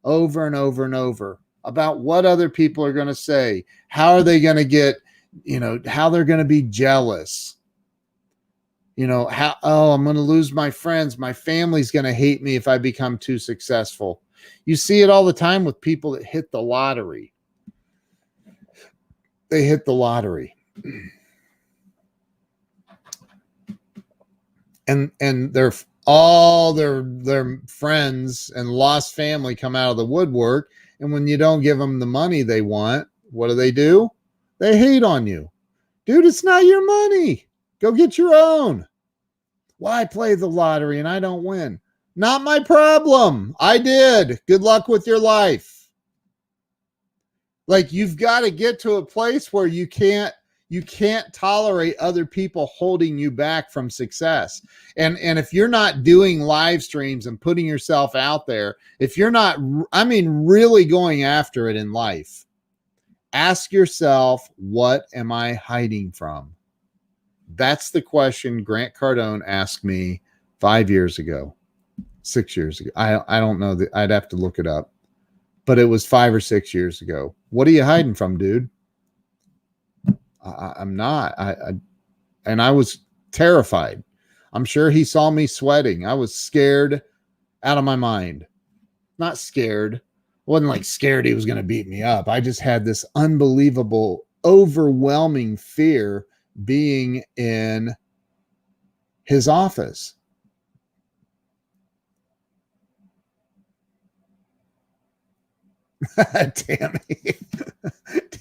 over and over and over about what other people are going to say. How are they going to get, how they're going to be jealous. I'm going to lose my friends. My family's going to hate me if I become too successful. You see it all the time with people that hit the lottery. They hit the lottery. And all their friends and lost family come out of the woodwork. And when you don't give them the money they want, what do? They hate on you. Dude, it's not your money. Go get your own. Well, I play the lottery and I don't win. Not my problem. I did. Good luck with your life. Like, you've got to get to a place where you can't tolerate other people holding you back from success. And if you're not doing live streams and putting yourself out there, if you're not, really going after it in life, ask yourself, what am I hiding from? That's the question Grant Cardone asked me 5 years ago. 6 years ago. I don't know. I'd have to look it up. But it was 5 or 6 years ago. What are you hiding from, dude? I'm not. And I was terrified. I'm sure he saw me sweating. I was scared out of my mind. Not scared. I wasn't like scared he was going to beat me up. I just had this unbelievable, overwhelming fear being in his office.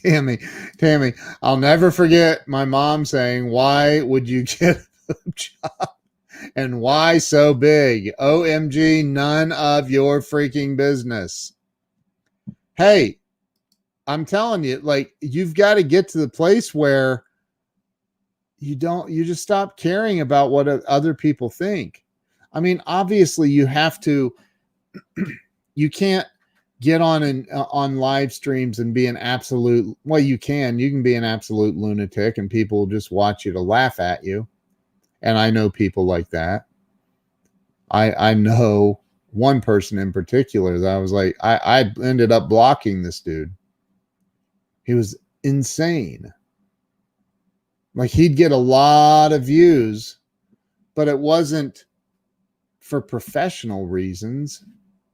Tammy, I'll never forget my mom saying, "Why would you get a job? And why so big? OMG, none of your freaking business." Hey, I'm telling you, like, you've got to get to the place where you just stop caring about what other people think. I mean, obviously you have to, you can't get on live streams and be an absolute, well, you can be an absolute lunatic and people will just watch you to laugh at you. And I know people like that. I know one person in particular that I was like, I ended up blocking this dude. He was insane. Like, he'd get a lot of views, but it wasn't for professional reasons.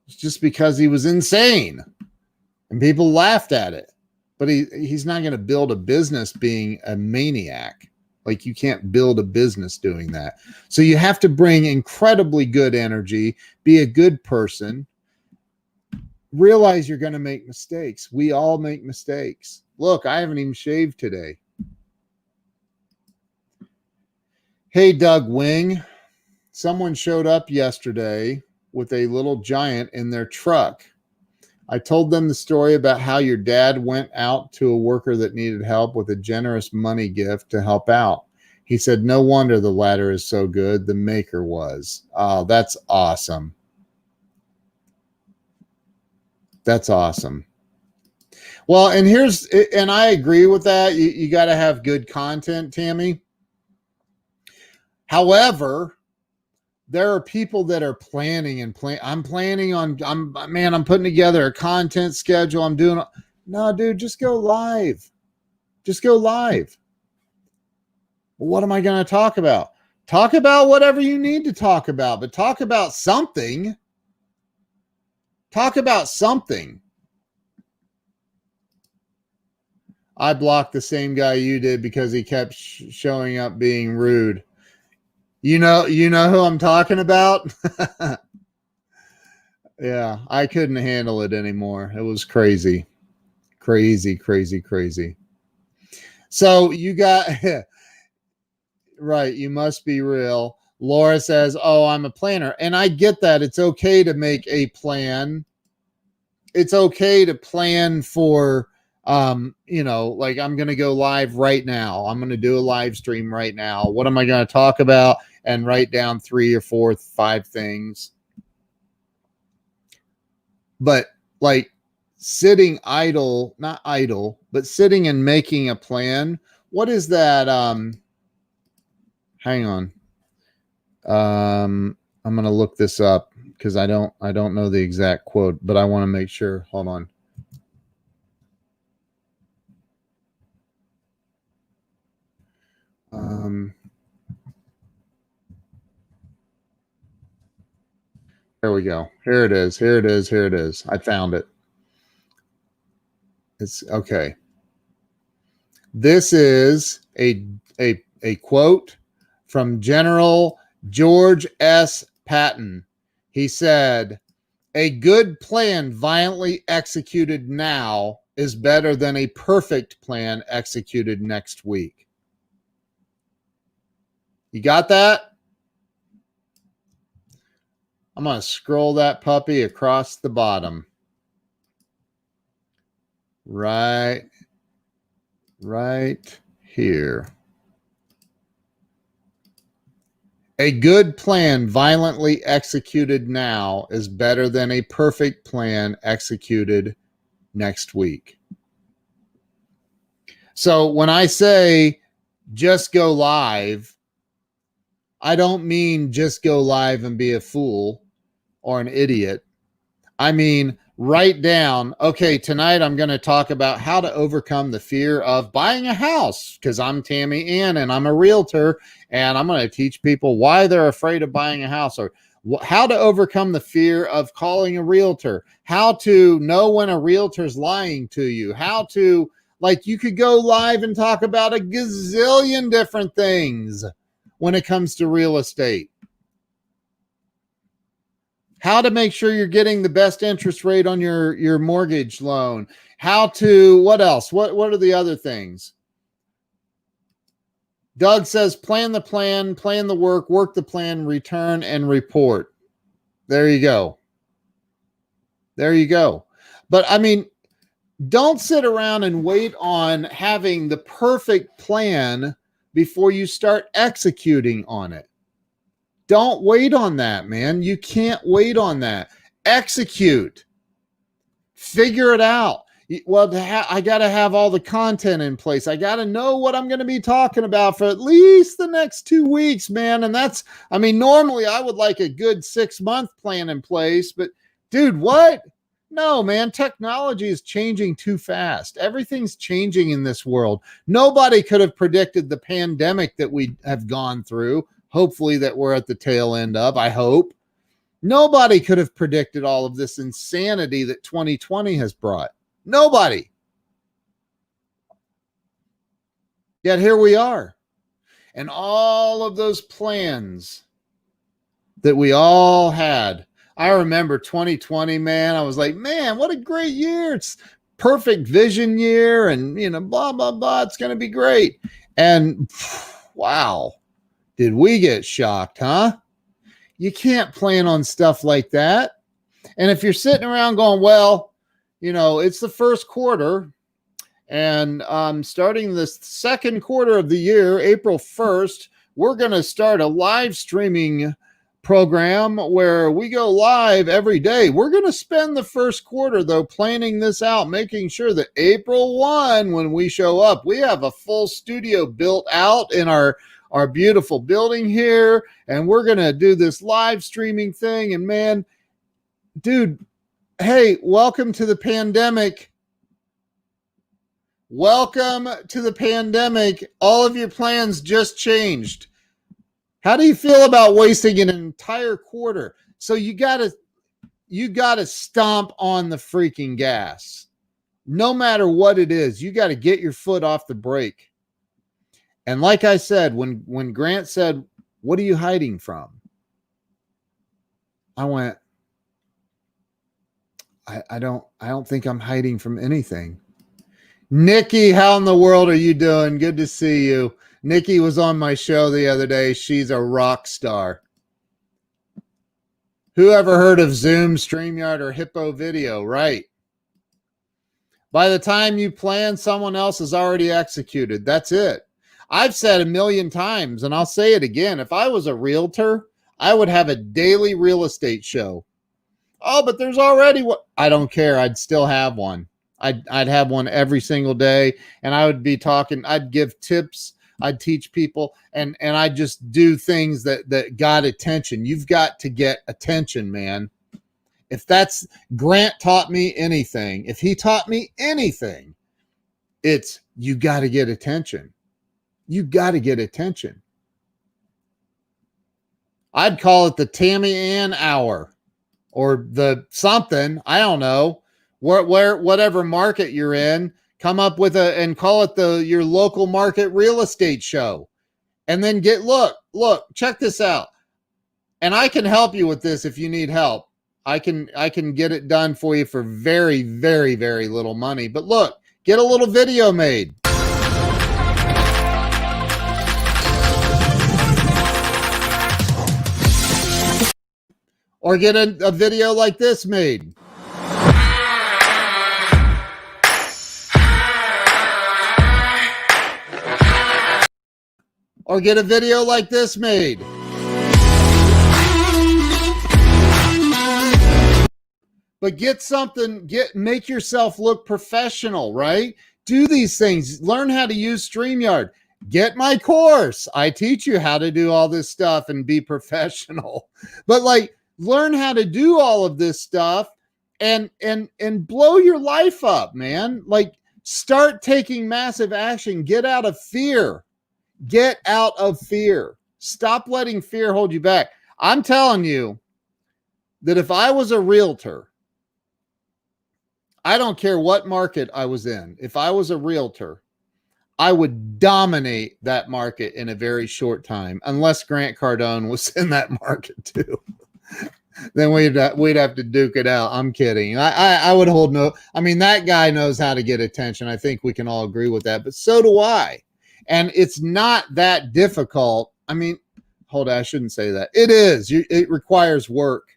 It's just because he was insane and people laughed at it. But he's not going to build a business being a maniac. Like, you can't build a business doing that. So you have to bring incredibly good energy, be a good person, realize you're going to make mistakes. We all make mistakes. Look, I haven't even shaved today. Hey, Doug Wing. Someone showed up yesterday with a little giant in their truck. I told them the story about how your dad went out to a worker that needed help with a generous money gift to help out. He said, "No wonder the ladder is so good. The maker was." Oh, that's awesome. That's awesome. Well, and I agree with that. You got to have good content, Tammy. However, there are people that are planning. I'm putting together a content schedule. No, dude, just go live. Just go live. Well, what am I going to talk about? Talk about whatever you need to talk about, but talk about something. Talk about something. I blocked the same guy you did because he kept showing up being rude. You know who I'm talking about? Yeah, I couldn't handle it anymore. It was crazy. Crazy. So you got, right, you must be real. Laura says, "Oh, I'm a planner." And I get that. It's okay to make a plan. It's okay to plan for, like, I'm going to go live right now. I'm going to do a live stream right now. What am I going to talk about? And write down 3 or 4, 5 things. But like, sitting idle, not idle, but sitting and making a plan. What is that? Hang on. I'm going to look this up because I don't know the exact quote, but I want to make sure. Hold on. Here we go. Here it is. I found it. It's okay. This is a quote from General George S. Patton. He said, "A good plan violently executed now is better than a perfect plan executed next week." You got that? I'm going to scroll that puppy across the bottom. Right here. A good plan violently executed now is better than a perfect plan executed next week. So when I say just go live, I don't mean just go live and be a fool, or an idiot. I mean, write down, okay, tonight I'm going to talk about how to overcome the fear of buying a house, because I'm Tammy Ann and I'm a realtor, and I'm going to teach people why they're afraid of buying a house, or how to overcome the fear of calling a realtor, how to know when a realtor's lying to you, how to, like, you could go live and talk about a gazillion different things when it comes to real estate. How to make sure you're getting the best interest rate on your mortgage loan. How to, what else? What are the other things? Doug says, plan the plan, plan the work the plan, return and report. There you go. There you go. But I mean, don't sit around and wait on having the perfect plan before you start executing on it. Don't wait on that, man. You can't wait on that. Execute. Figure it out. Well, I got to have all the content in place. I got to know what I'm going to be talking about for at least the next 2 weeks, man. And that's, I mean, normally I would like a good 6-month plan in place, but dude, what? No, man, technology is changing too fast. Everything's changing in this world. Nobody could have predicted the pandemic that we have gone through. Hopefully that we're at the tail end of, I hope. Nobody could have predicted all of this insanity that 2020 has brought. Nobody. Yet here we are. And all of those plans that we all had. I remember 2020, man. I was like, man, what a great year. It's perfect vision year and, you know, blah, blah, blah. It's going to be great. And wow. Did we get shocked, huh? You can't plan on stuff like that. And if you're sitting around going, well, you know, it's the first quarter, and starting the second quarter of the year, April 1st, we're going to start a live streaming program where we go live every day. We're going to spend the first quarter, though, planning this out, making sure that April 1, when we show up, we have a full studio built out in our beautiful building here, and we're going to do this live streaming thing. And man, dude, hey, welcome to the pandemic. Welcome to the pandemic. All of your plans just changed. How do you feel about wasting an entire quarter? So you got to stomp on the freaking gas. No matter what it is, you got to get your foot off the brake. And like I said, when Grant said, what are you hiding from? I went, I don't think I'm hiding from anything. Nikki, how in the world are you doing? Good to see you. Nikki was on my show the other day. She's a rock star. Who ever heard of Zoom, StreamYard, or Hippo Video? Right. By the time you plan, someone else has already executed. That's it. I've said a million times, and I'll say it again. If I was a realtor, I would have a daily real estate show. Oh, but there's already one. I don't care. I'd still have one. I'd have one every single day, and I would be talking. I'd give tips. I'd teach people, and I'd just do things that got attention. You've got to get attention, man. If that's Grant taught me anything, if he taught me anything, it's you got to get attention. You got to get attention. I'd call it the Tammy Ann Hour or the something. I don't know. Where whatever market you're in, come up with and call it your local market real estate show. And then look, check this out. And I can help you with this if you need help. I can get it done for you for very, very, very little money. But look, get a little video made. Or get a video like this made. Or get a video like this made. But get something, make yourself look professional, right? Do these things. Learn how to use StreamYard. Get my course. I teach you how to do all this stuff and be professional. But like, Learn how to do all of this stuff and blow your life up, man. Like, start taking massive action. Get out of fear. Get out of fear. Stop letting fear hold you back. I'm telling you that if I was a realtor, I don't care what market I was in. If I was a realtor, I would dominate that market in a very short time, unless Grant Cardone was in that market too. Then we'd have to duke it out. I'm kidding. I would hold no. I mean, that guy knows how to get attention. I think we can all agree with that. But so do I. And it's not that difficult. I mean, hold on, I shouldn't say that. It is. It requires work.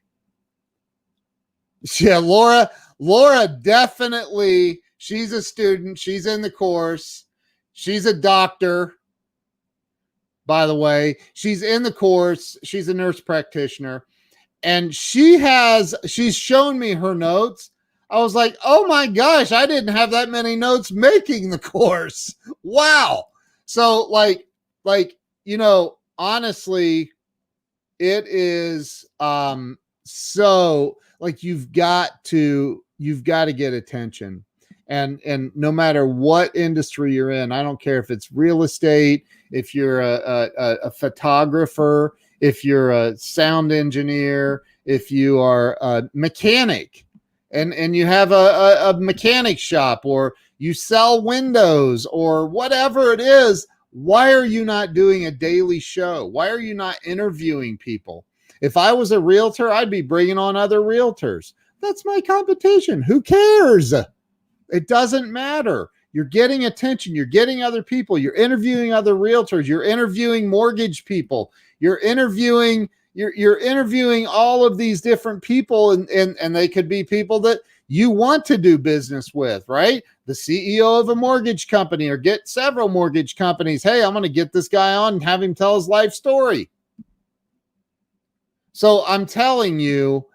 Yeah, Laura definitely. She's a student. She's in the course. She's a doctor. By the way, she's in the course. She's a nurse practitioner. And she's shown me her notes. I was like, oh my gosh, I didn't have that many notes making the course. Wow. So like, honestly, it is, so like, you've got to get attention. And no matter what industry you're in, I don't care if it's real estate, if you're a photographer, if you're a sound engineer, if you are a mechanic and you have a mechanic shop, or you sell windows, or whatever it is, why are you not doing a daily show? Why are you not interviewing people? If I was a realtor, I'd be bringing on other realtors. That's my competition. Who cares? It doesn't matter. You're getting attention. You're getting other people. You're interviewing other realtors. You're interviewing mortgage people. You're interviewing all of these different people, and they could be people that you want to do business with, right? The CEO of a mortgage company, or get several mortgage companies. Hey, I'm going to get this guy on and have him tell his life story. So I'm telling you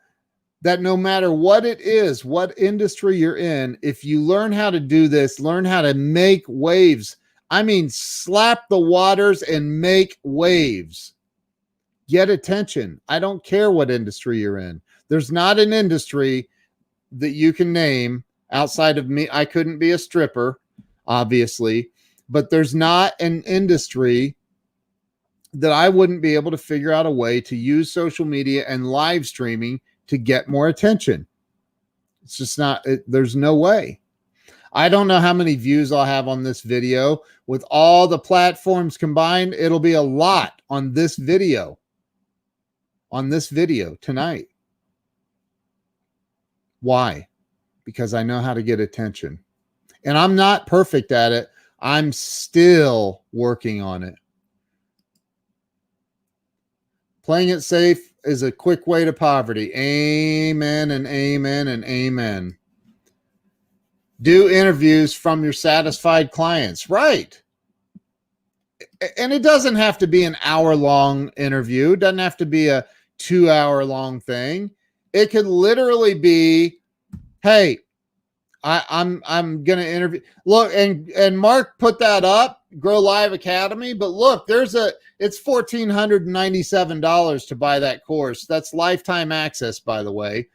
that no matter what it is, what industry you're in, if you learn how to do this, learn how to make waves. I mean, slap the waters and make waves. Get attention. I don't care what industry you're in. There's not an industry that you can name outside of me. I couldn't be a stripper, obviously, but there's not an industry that I wouldn't be able to figure out a way to use social media and live streaming to get more attention. It's just not, there's no way. I don't know how many views I'll have on this video. With all the platforms combined, it'll be a lot on this video. Tonight. Why? Because I know how to get attention. And I'm not perfect at it. I'm still working on it. Playing it safe is a quick way to poverty. Amen and amen and amen. Do interviews from your satisfied clients. Right. And it doesn't have to be an hour-long interview. It doesn't have to be a 2-hour-long thing. It could literally be, hey, I'm going to interview. Look, and Mark put that up, Grow Live Academy. But look, it's $1,497 to buy that course. That's lifetime access, by the way.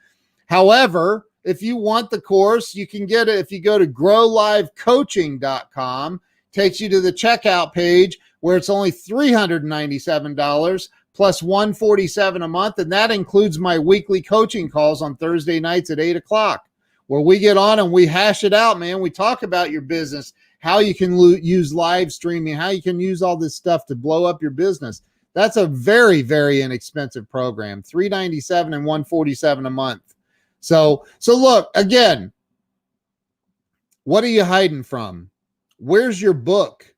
However, if you want the course, you can get it if you go to growlivecoaching.com. Takes you to the checkout page where it's only $397 plus $147 a month, and that includes my weekly coaching calls on Thursday nights at 8:00. Where we get on and we hash it out, man. We talk about your business, how you can use live streaming, how you can use all this stuff to blow up your business. That's a very, very inexpensive program, $397 and $147 a month. So look, again, what are you hiding from? Where's your book?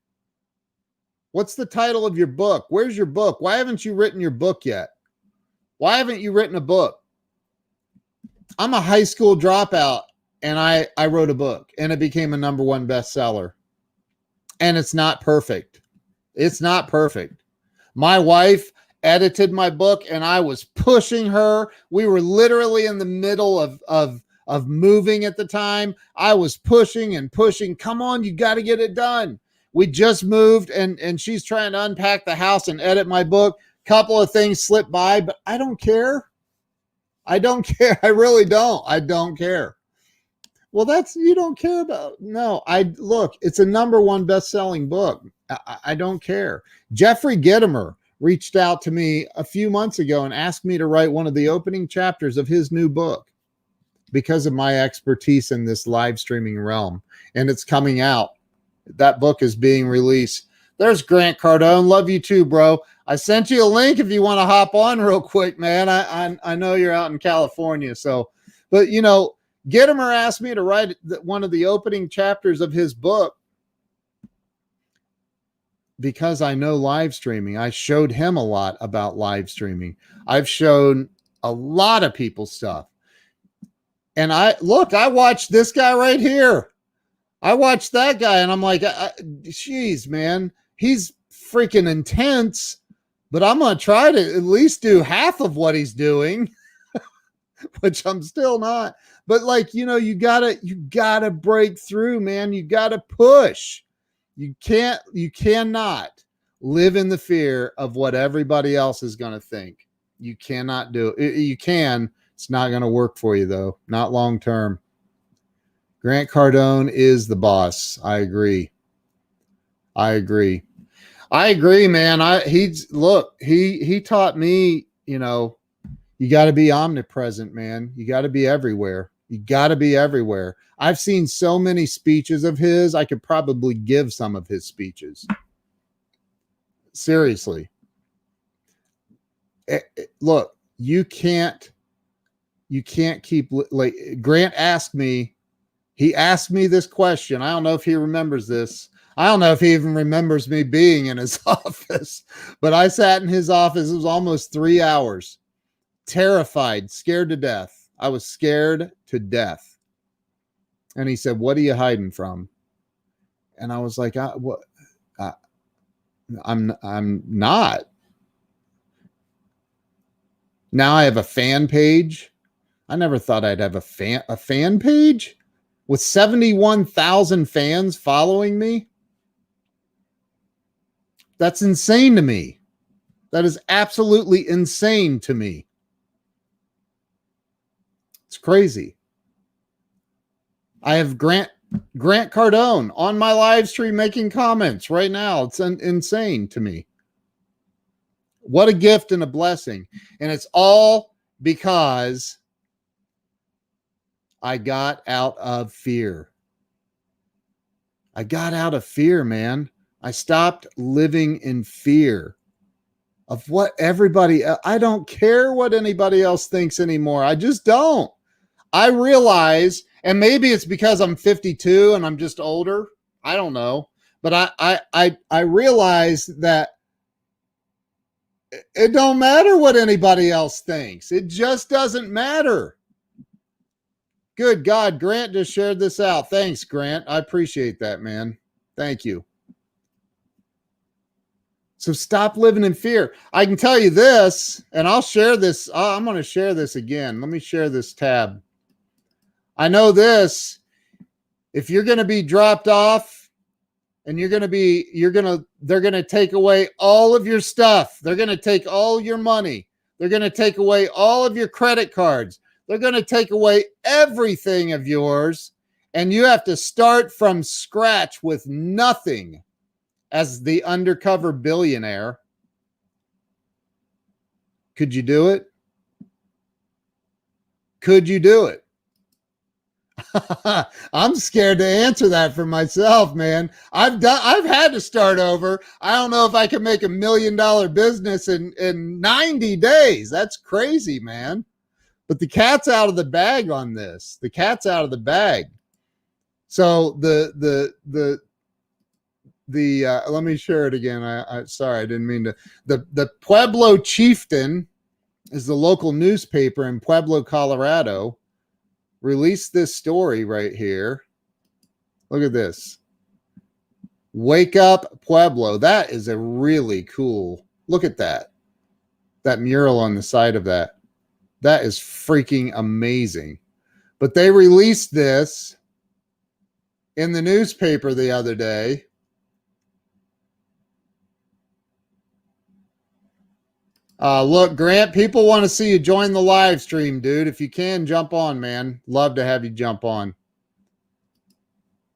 What's the title of your book? Where's your book? Why haven't you written your book yet? Why haven't you written a book? I'm a high school dropout, and I wrote a book, and it became a #1 bestseller. And it's not perfect. It's not perfect. My wife edited my book, and I was pushing her. We were literally in the middle of moving at the time. I was pushing and pushing. Come on, you got to get it done. We just moved, and she's trying to unpack the house and edit my book. Couple of things slipped by, but I don't care. I don't care. I really don't. I don't care. Well, that's, you don't care about. No, I look, it's a number one best-selling book. I don't care. Jeffrey Gitomer reached out to me a few months ago and asked me to write one of the opening chapters of his new book because of my expertise in this live streaming realm. And it's coming out. That book is being released. There's Grant Cardone. Love you too, bro. I sent you a link if you want to hop on real quick, man. I know you're out in California. So, but you know, Gitomer asked me to write one of the opening chapters of his book because I know live streaming. I showed him a lot about live streaming. I've shown a lot of people stuff. And I watched this guy right here. I watched that guy and I'm like, geez, man, he's freaking intense, but I'm going to try to at least do half of what he's doing, which I'm still not. But like, you know, you gotta break through, man. You gotta push. You cannot live in the fear of what everybody else is going to think. You cannot do it. You can. It's not going to work for you though. Not long term. Grant Cardone is the boss. I agree, man. He taught me, you know, you got to be omnipresent, man. You got to be everywhere. I've seen so many speeches of his. I could probably give some of his speeches. Seriously. Look, you can't keep, like, Grant asked me, he asked me this question. I don't know if he remembers this. I don't know if he even remembers me being in his office, but I sat in his office. It was almost 3 hours, terrified, scared to death. I was scared to death. And he said, "What are you hiding from?" And I was like, I'm not. Now I have a fan page. I never thought I'd have a fan page with 71,000 fans following me. That's insane to me. That is absolutely insane to me. It's crazy. I have Grant Cardone on my live stream making comments right now. It's insane to me. What a gift and a blessing. And it's all because I got out of fear. I got out of fear, man. I stopped living in fear of what I don't care what anybody else thinks anymore. I just don't. I realize, and maybe it's because I'm 52 and I'm just older. I don't know. But I realize that it don't matter what anybody else thinks. It just doesn't matter. Good God, Grant just shared this out. Thanks, Grant. I appreciate that, man. Thank you. So stop living in fear. I can tell you this, and I'll share this. I'm going to share this again. Let me share this tab. I know this. If you're going to be dropped off and they're going to take away all of your stuff. They're going to take all your money. They're going to take away all of your credit cards. They're going to take away everything of yours. And you have to start from scratch with nothing as the undercover billionaire. Could you do it? Could you do it? I'm scared to answer that for myself, man. I've had to start over. I don't know if I can make $1 million business in 90 days. That's crazy, man. But the cat's out of the bag on this. The cat's out of the bag. So the let me share it again. I sorry, I didn't mean to. The Pueblo Chieftain is the local newspaper in Pueblo, Colorado. Released this story right here. Look at this. Wake up, Pueblo. That is a really cool. Look at that. That mural on the side of that. That is freaking amazing. But they released this in the newspaper the other day. Look, Grant, people want to see you join the live stream, dude. If you can, jump on, man. Love to have you jump on.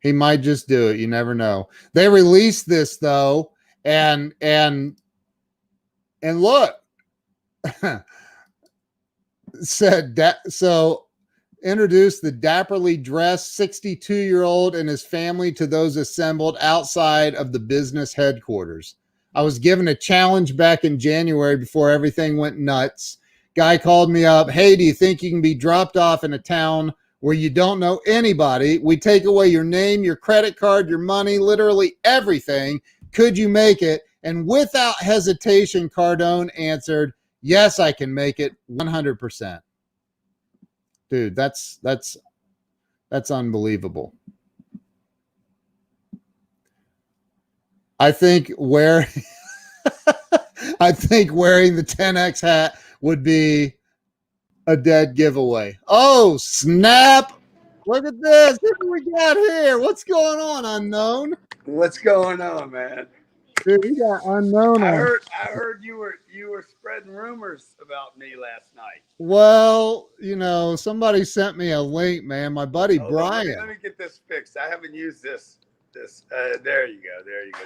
He might just do it. You never know. They released this though, and look, said that so introduced the dapperly dressed 62-year-old and his family to those assembled outside of the business headquarters. I was given a challenge back in January before everything went nuts. Guy called me up. Hey, do you think you can be dropped off in a town where you don't know anybody? We take away your name, your credit card, your money, literally everything. Could you make it? And without hesitation, Cardone answered, yes, I can make it 100%. Dude, that's unbelievable. I think wearing the 10X hat would be a dead giveaway. Oh, snap. Look at this. Look what we got here. What's going on, Unknown? What's going on, man? Dude, we got Unknown I on. heard you were spreading rumors about me last night. Well, somebody sent me a link, man. My buddy Brian. Let me get this fixed. I haven't used this. There you go.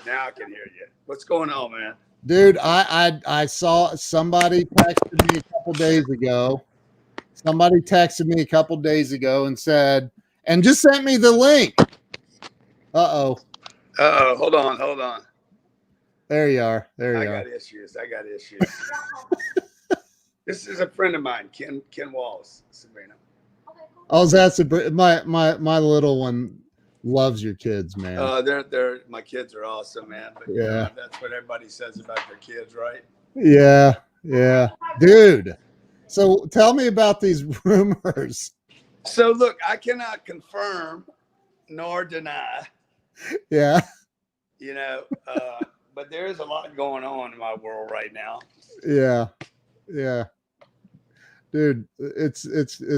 Now I can hear you. What's going on, man? Dude, I saw somebody texted me a couple days ago. And said, and just sent me the link. Uh-oh. Hold on. There you are. I got issues. This is a friend of mine, Ken Wallace, Sabrina. Oh, that's my little one loves your kids, man. They're my kids are awesome, man. But yeah, that's what everybody says about their kids, right? Yeah, dude. So tell me about these rumors. So look, I cannot confirm nor deny. Yeah. But there is a lot going on in my world right now. Yeah. Dude, it's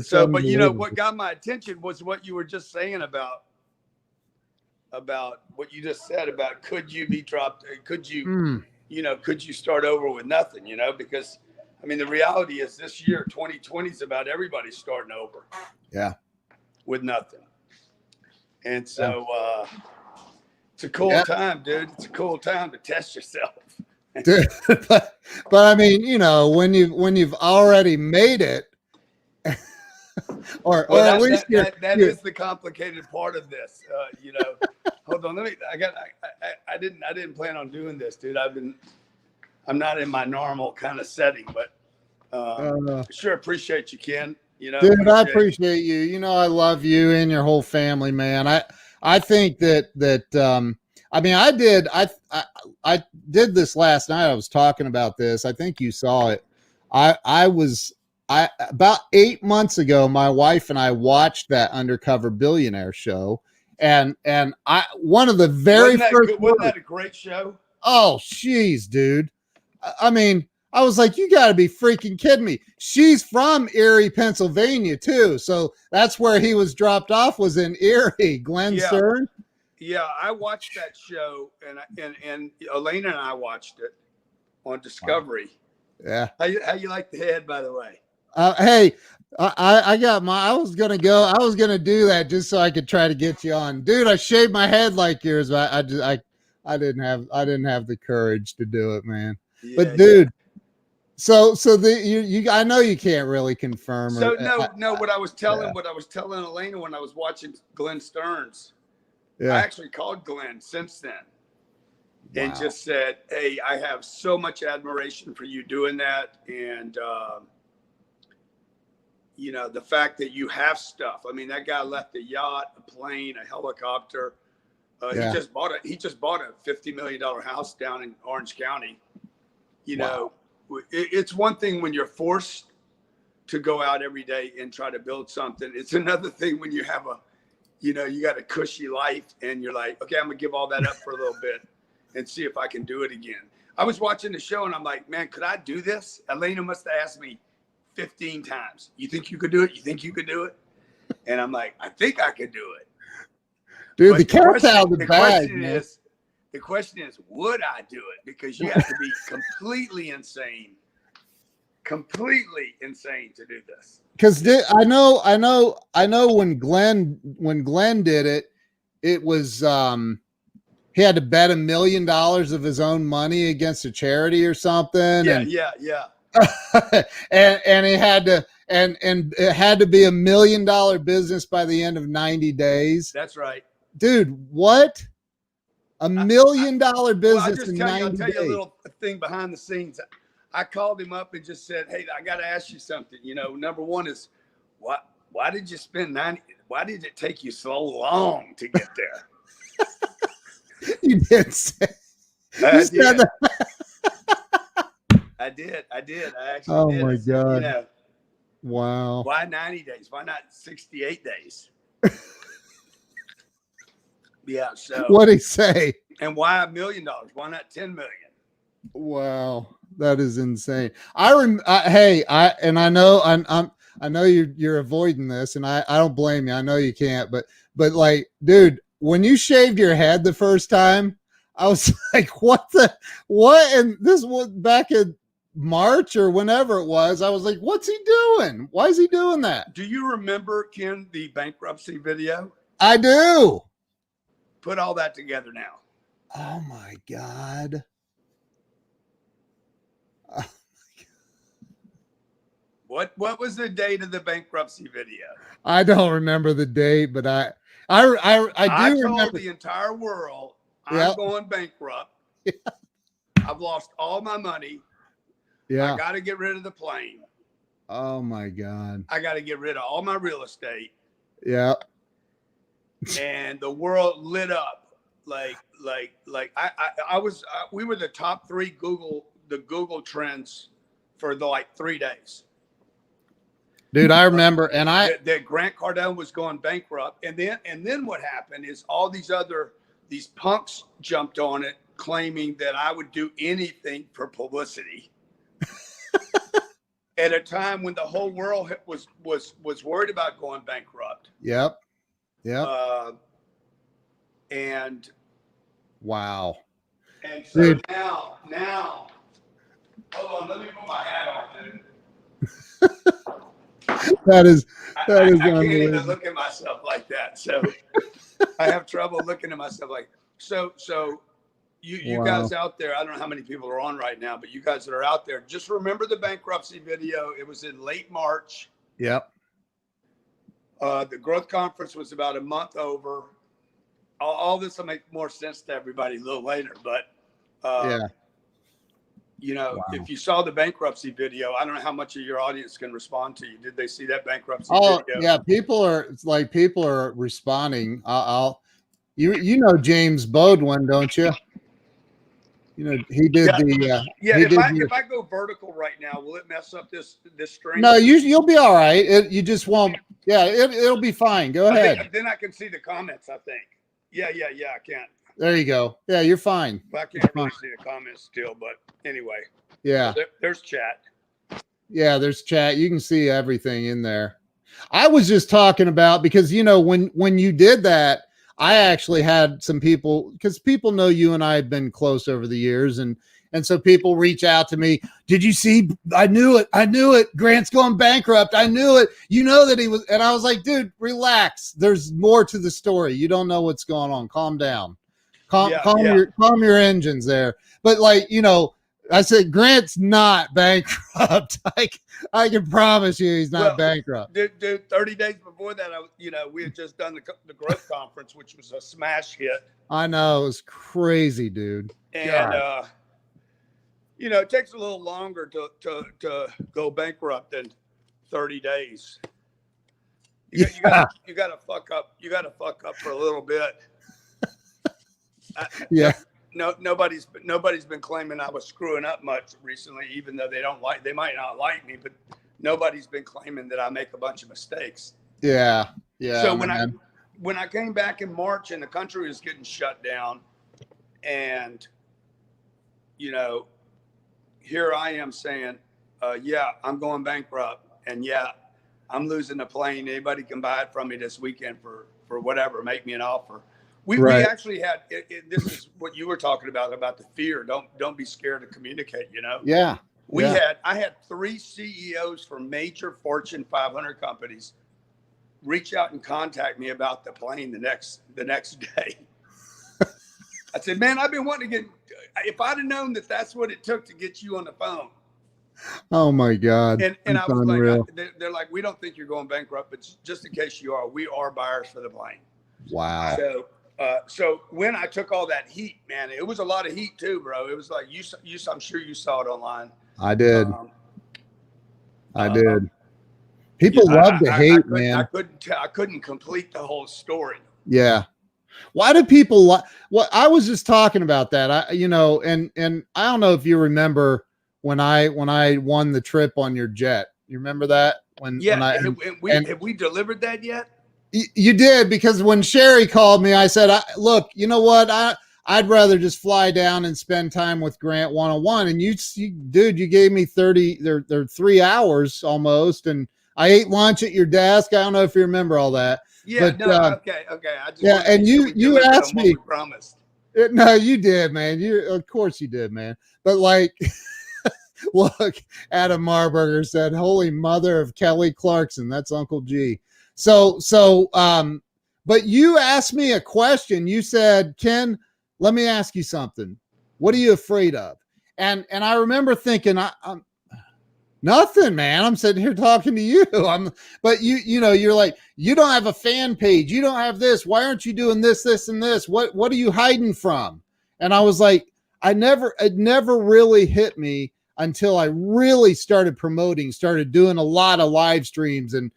so, but what got my attention was what you were just saying about what you just said about could you be dropped? Could you, could you start over with nothing? Because I mean, the reality is this year, 2020 is about everybody starting over. Yeah. With nothing. And so, it's a cool time, dude. It's a cool time to test yourself. Dude, but I mean, when you've already made it, or at least that is the complicated part of this. Hold on, I didn't plan on doing this, dude. I'm not in my normal kind of setting, but sure appreciate you, Ken. Dude, I appreciate you. I love you and your whole family, man. I think that I mean, I did this last night. I was talking about this. I think you saw it. About 8 months ago, my wife and I watched that Undercover Billionaire show, and one of the very first. Wasn't that a great show? Oh, jeez, dude. I mean, I was like, you got to be freaking kidding me. She's from Erie, Pennsylvania, too. So that's where he was dropped off, was in Erie. Glenn Stern. Yeah, I watched that show, and Elena and I watched it on Discovery. Wow. Yeah. How you like the head, by the way? Hey, I got I was gonna do that just so I could try to get you on, dude. I shaved my head like yours, but I didn't have the courage to do it, man. Yeah, but dude. Yeah. So I know you can't really confirm. So what I was telling Elena when I was watching Glenn Stearns, I actually called Glenn since then and just said, hey, I have so much admiration for you doing that. And, the fact that you have stuff. I mean, that guy left a yacht, a plane, a helicopter. He just bought a $50 million house down in Orange County. It's one thing when you're forced to go out every day and try to build something. It's another thing when you have you got a cushy life and you're like, okay, I'm gonna give all that up for a little bit and see if I can do it again. I was watching the show and I'm like, man, could I do this? Elena must have asked me 15 times. You think you could do it? You think you could do it? And I'm like, I think I could do it. Dude, the cat's out of the bag. The question is, would I do it? Because you have to be completely insane completely insane to do this. Because I know when Glenn did it, it was he had to bet $1 million of his own money against a charity or something. Yeah, and yeah. and he had to and it had to be $1 million business by the end of 90 days. That's right. Dude, what? $1 million business I'll in tell 90 you days. a little thing behind the scenes. I called him up and just said, "Hey, I got to ask you something. You know, number one is why did you spend 90? Why did it take you so long to get there?" You did say. I did. I did. I actually Oh did. my Said, God. you know, Wow. why 90 days? Why not 68 days? Yeah. So What'd he say? and why $1 million? Why not 10 million? Wow, that is insane. Hey, I know I know you're avoiding this, and I don't blame you. I know you can't, but like, dude, when you shaved your head the first time, I was like, what? And this was back in March or whenever it was. I was like, what's he doing? Why is he doing that? Do you remember, Ken, the bankruptcy video? I do. Put all that together now. Oh my God. What was the date of the bankruptcy video? I don't remember the date, but I do told remember the entire world I'm Yep. going bankrupt. Yeah. I've lost all my money. Yeah. I got to get rid of the plane. Oh my God. I got to get rid of all my real estate. Yeah. And the world lit up we were the top 3 Google trends for like 3 days. Dude, I remember, and that Grant Cardone was going bankrupt, and then what happened is all these punks jumped on it, claiming that I would do anything for publicity. At a time when the whole world was worried about going bankrupt. Yep. And wow. And so dude. now, hold on, let me put my hat on, dude. That is I can't even look at myself like that. So I have trouble looking at myself like so you wow. guys out there, I don't know how many people are on right now, but you guys that are out there, just remember the bankruptcy video. It was in late March. Yep. The growth conference was about a month over. All this will make more sense to everybody a little later, but yeah. You know, wow. If you saw the bankruptcy video, I don't know how much of your audience can respond to you. Did they see that bankruptcy video? Yeah, people are responding. You know James Bodwin, don't you? You know he did if I go vertical right now, will it mess up this string? No, you'll be all right. You just won't. Yeah, it'll be fine. Go ahead. Then I can see the comments. I think. Yeah, I can. There you go. Yeah, you're fine. I can't really see the comments still, but anyway. Yeah. There's chat. Yeah, there's chat. You can see everything in there. I was just talking about because when you did that, I actually had some people, because people know you and I have been close over the years, and so people reach out to me. Did you see? I knew it. Grant's going bankrupt. I knew it. You know that he was, and I was like, dude, relax. There's more to the story. You don't know what's going on. Calm down. Calm your engines there. But I said, Grant's not bankrupt. I can promise you he's not bankrupt. Dude, 30 days before that, we had just done the growth conference, which was a smash hit. I know. It was crazy, dude. And, it takes a little longer to go bankrupt than 30 days. You got to fuck up. You got to fuck up for a little bit. Yeah. No, nobody's been claiming I was screwing up much recently, even though they might not like me, but nobody's been claiming that I make a bunch of mistakes. Yeah. So when I came back in March and the country was getting shut down, and here I am saying, I'm going bankrupt, and I'm losing the plane. Anybody can buy it from me this weekend for whatever. Make me an offer. We actually had this is what you were talking about the fear. Don't be scared to communicate. Yeah. I had 3 CEOs from major Fortune 500 companies reach out and contact me about the plane the next day. I said, man, I've been wanting to if I'd have known that that's what it took to get you on the phone. Oh my God. And I That's was unreal. like, they're like, we don't think you're going bankrupt, but just in case you are, we are buyers for the plane. Wow. So when I took all that heat, man, it was a lot of heat too, bro. It was like I'm sure you saw it online. I did. I did. People love to hate, man. I couldn't complete the whole story. Yeah. Why do people like what I was just talking about that? And I don't know if you remember when I won the trip on your jet. You remember that? Have we delivered that yet? You did, because when Sherry called me, I said, look, you know what? I'd rather just fly down and spend time with Grant one-on-one. And you gave me 3 hours almost. And I ate lunch at your desk. I don't know if you remember all that. Yeah, but, okay. I just and you asked me. Promised. No, you did, man. Of course you did, man. But like, look, Adam Marburger said, "Holy mother of Kelly Clarkson." That's Uncle G. But you asked me a question. You said, "Ken, let me ask you something. What are you afraid of?" And I remember thinking, I'm nothing, man. I'm sitting here talking to you. But you're like, you don't have a fan page. You don't have this. Why aren't you doing this, this, and this? What are you hiding from? And I was like, it never really hit me until I really started promoting, started doing a lot of live streams. And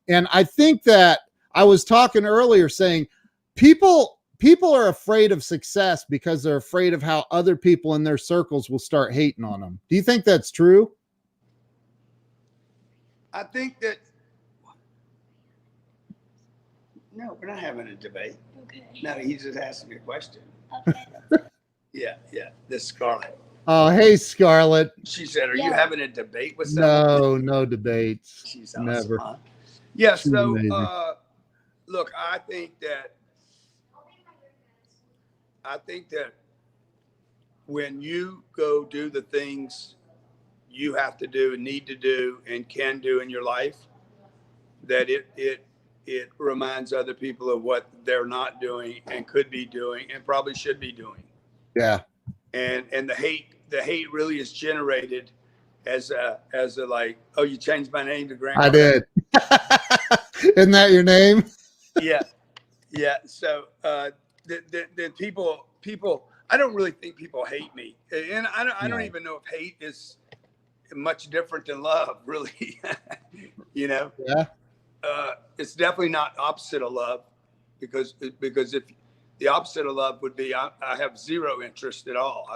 I think that I was talking earlier saying people are afraid of success because they're afraid of how other people in their circles will start hating on them. Do you think that's true? I think that, no, we're not having a debate. Okay. No, he's just asking me a question. Okay. Yeah. This is Scarlett. Oh, hey, Scarlett. She said, are you having a debate with someone? No debates. She's awesome, Never. huh? Yeah, She's so, amazing. look, I think that when you go do the things you have to do and need to do and can do in your life, that it reminds other people of what they're not doing and could be doing and probably should be doing. Yeah. And the hate really is generated as a like, oh, you changed my name to Grant. I did. Isn't that your name? Yeah. So the people, I don't really think people hate me, and I don't even know if hate is much different than love, really. Yeah. It's definitely not opposite of love, because if the opposite of love would be I have zero interest at all.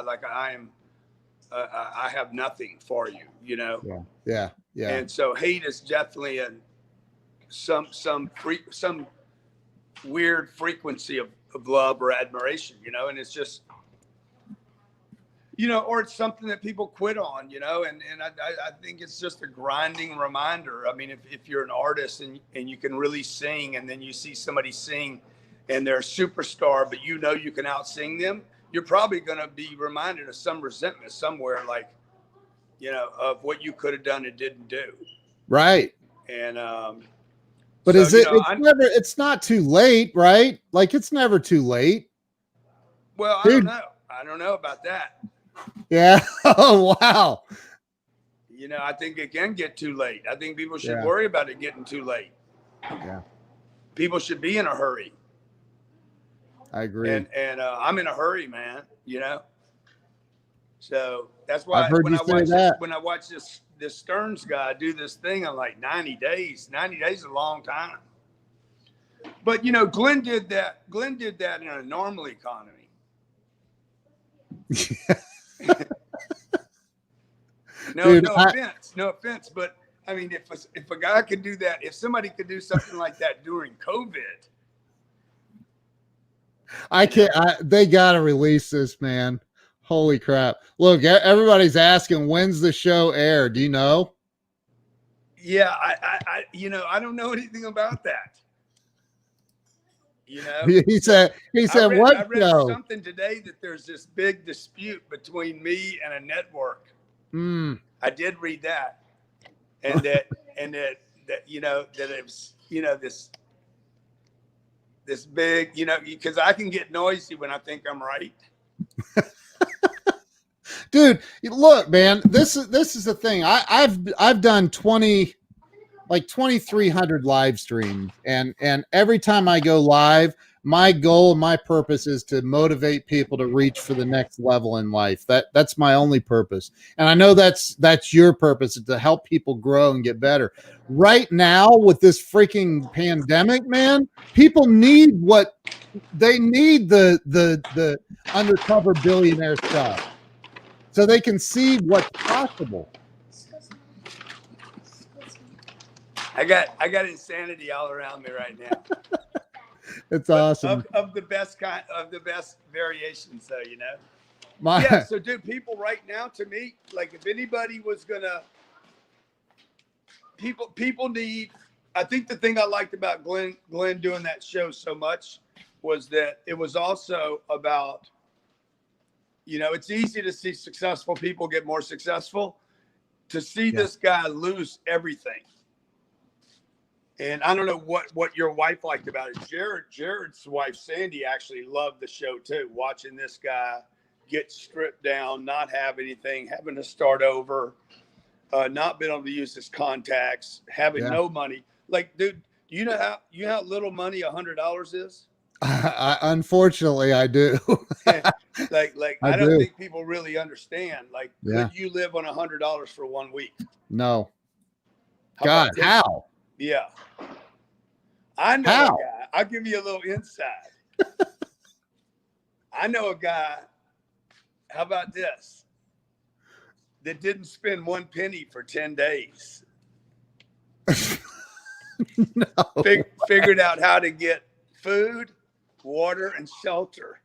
I have nothing for you, Yeah. And so hate is definitely some weird frequency of love or admiration, and it's just, or it's something that people quit on, and I think it's just a grinding reminder. I mean, if you're an artist and you can really sing, and then you see somebody sing and they're a superstar, but you can out-sing them, you're probably going to be reminded of some resentment somewhere, like, of what you could have done and didn't do. Right. And, but it's not too late, right? Like, it's never too late. Well, I don't know. I don't know about that. Yeah. Oh, wow. I think it can get too late. I think people should worry about it getting too late. Yeah. People should be in a hurry. I agree. And I'm in a hurry, man, So that's why when I watch this Stearns guy do this thing on like 90 days. 90 days is a long time. But Glenn did that in a normal economy. No offense, but I mean, if a guy could do that, if somebody could do something like that during COVID, I can't. They gotta release this, man. Holy crap! Look, everybody's asking, when's the show air? Do you know? Yeah, I don't know anything about that. He said, what I read show? something today that there's this big dispute between me and a network. I did read that, and that that it's this big because I can get noisy when I think I'm right. Dude, look, man, this is the thing. I've done 2,300 live streams, and every time I go live, my goal, my purpose is to motivate people to reach for the next level in life. That's my only purpose. And I know that's your purpose, is to help people grow and get better. Right now with this freaking pandemic, man, people need what they need, the undercover billionaire stuff, so they can see what's possible. I got insanity all around me right now. It's awesome. Of the best variations, though, Yeah, so dude, people right now, to me, like if anybody was gonna, people need. I think the thing I liked about Glenn doing that show so much was that it was also about, it's easy to see successful people get more successful. To see this guy lose everything. And I don't know what your wife liked about it. Jared's wife, Sandy, actually loved the show too. Watching this guy get stripped down, not have anything, having to start over, not being able to use his contacts, having no money. Like, dude, you know how little money $100 is? Unfortunately, I do. like I don't think people really understand. Like, could you live on $100 for 1 week? No. God, how? Yeah. I know a guy. I'll give you a little insight. I know a guy, how about this, that didn't spend 1 penny for 10 days. No. Figured out how to get food, water, and shelter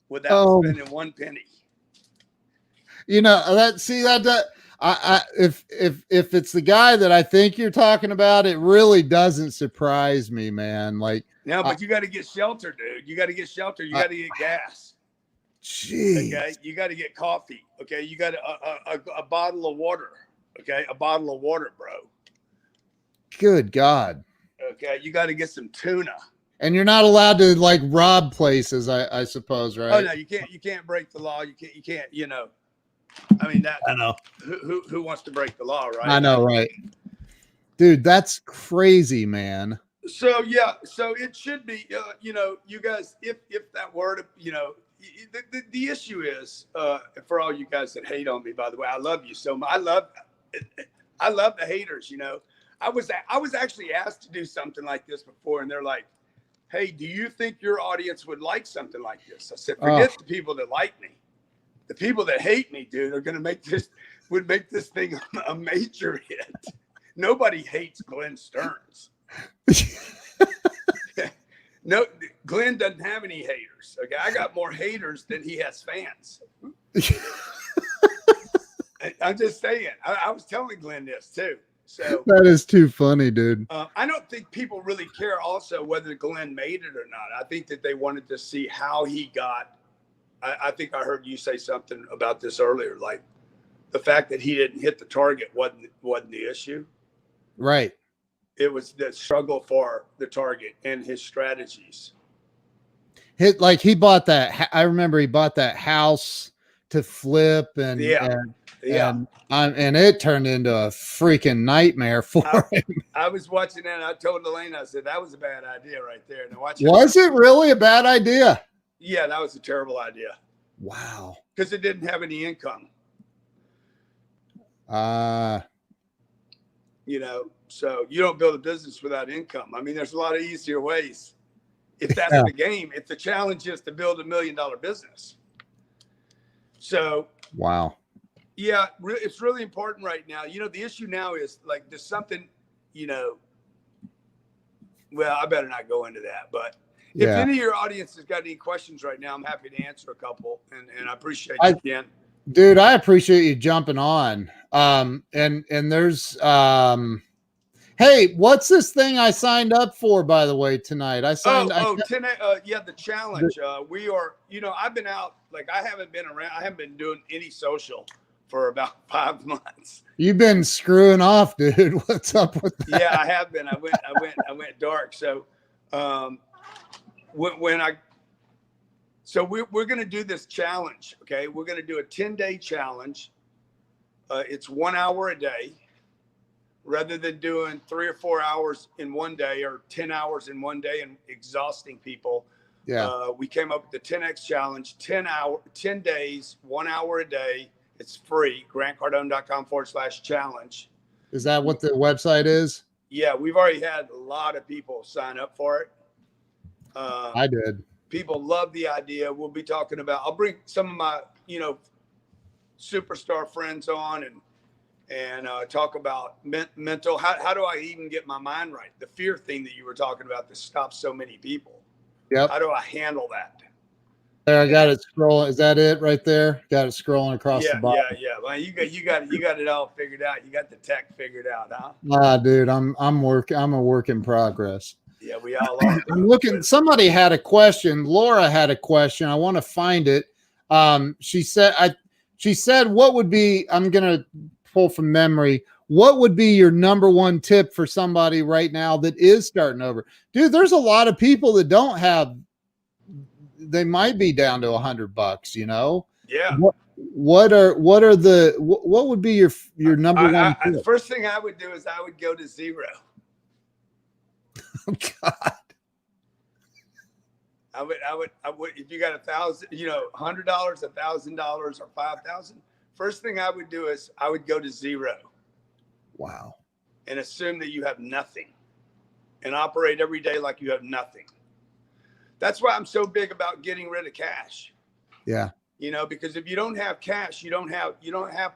without spending 1 penny. If it's the guy that I think you're talking about, it really doesn't surprise me, man. Like, no, but you got to get shelter, dude. You got to get shelter. You got to get gas. Jeez. Okay. You got to get coffee. Okay. You got a bottle of water. Okay. A bottle of water, bro. Good God. Okay. You got to get some tuna. And you're not allowed to like rob places, I suppose, right? Oh no, you can't break the law. You can't, I mean, that, I know who wants to break the law, right? I know, right? Dude, that's crazy, man. So yeah, so it should be, you guys, if that were to, the issue is, for all you guys that hate on me, by the way, I love you so much. I love the haters. I was actually asked to do something like this before, and they're like, "Hey, do you think your audience would like something like this?" I said, "Forget the people that like me. The people that hate me, dude, are going to would make this thing a major hit." Nobody hates Glenn Stearns. No, Glenn doesn't have any haters. Okay, I got more haters than he has fans. I'm just saying. I was telling Glenn this too. So that is too funny, dude. I don't think people really care also whether Glenn made it or not. I think that they wanted to see how he got. I think I heard you say something about this earlier, like the fact that he didn't hit the target wasn't the issue. Right. It was the struggle for the target and his strategies. He bought that. I remember he bought that house to flip, and it turned into a freaking nightmare for him. I was watching that, and I told Elaine, I said, that was a bad idea right there. Now was it really a bad idea? Yeah, that was a terrible idea. Wow. Because it didn't have any income. So you don't build a business without income. I mean, there's a lot of easier ways. If that's the game, if the challenge is to build $1 million business. So, wow. Yeah, it's really important right now. The issue now is like, there's something, well, I better not go into that, but if any of your audience has got any questions right now, I'm happy to answer a couple, and I appreciate you, Ken. Dude, I appreciate you jumping on. And there's, hey, what's this thing I signed up for, by the way, tonight? The challenge. We are, I've been out, like I haven't been doing any social for about 5 months. You've been screwing off, dude. What's up with that? Yeah, I have been. I went dark. So, we're going to do this challenge. Okay. We're going to do a 10-day challenge. It's 1 hour a day rather than doing 3 or 4 hours in one day or 10 hours in one day and exhausting people. Yeah. We came up with the 10X challenge, 10 days, 1 hour a day. It's free. GrantCardone.com/challenge. Is that what the website is? Yeah. We've already had a lot of people sign up for it. I did. People love the idea. We'll be talking about, I'll bring some of my, superstar friends on and talk about mental. How do I even get my mind right? The fear thing that you were talking about that stops so many people. Yep. How do I handle that? There, I got it scrolling. Is that it right there? Got it scrolling across the bottom. Yeah. Well, you got it all figured out. You got the tech figured out, huh? Dude, I'm a work in progress. Yeah, we all are. I'm looking. Somebody had a question. Laura had a question. I want to find it. She said, what would be, I'm going to pull from memory. What would be your number one tip for somebody right now that is starting over? Dude, there's a lot of people that don't have, they might be down to $100, Yeah. What would be your number one tip? The first thing I would do is I would go to zero. Oh, God. I would, if you got $1,000, $100, $1,000 or 5,000, first thing I would do is I would go to zero. Wow. And assume that you have nothing and operate every day like you have nothing. That's why I'm so big about getting rid of cash. Yeah. Because if you don't have cash, you don't have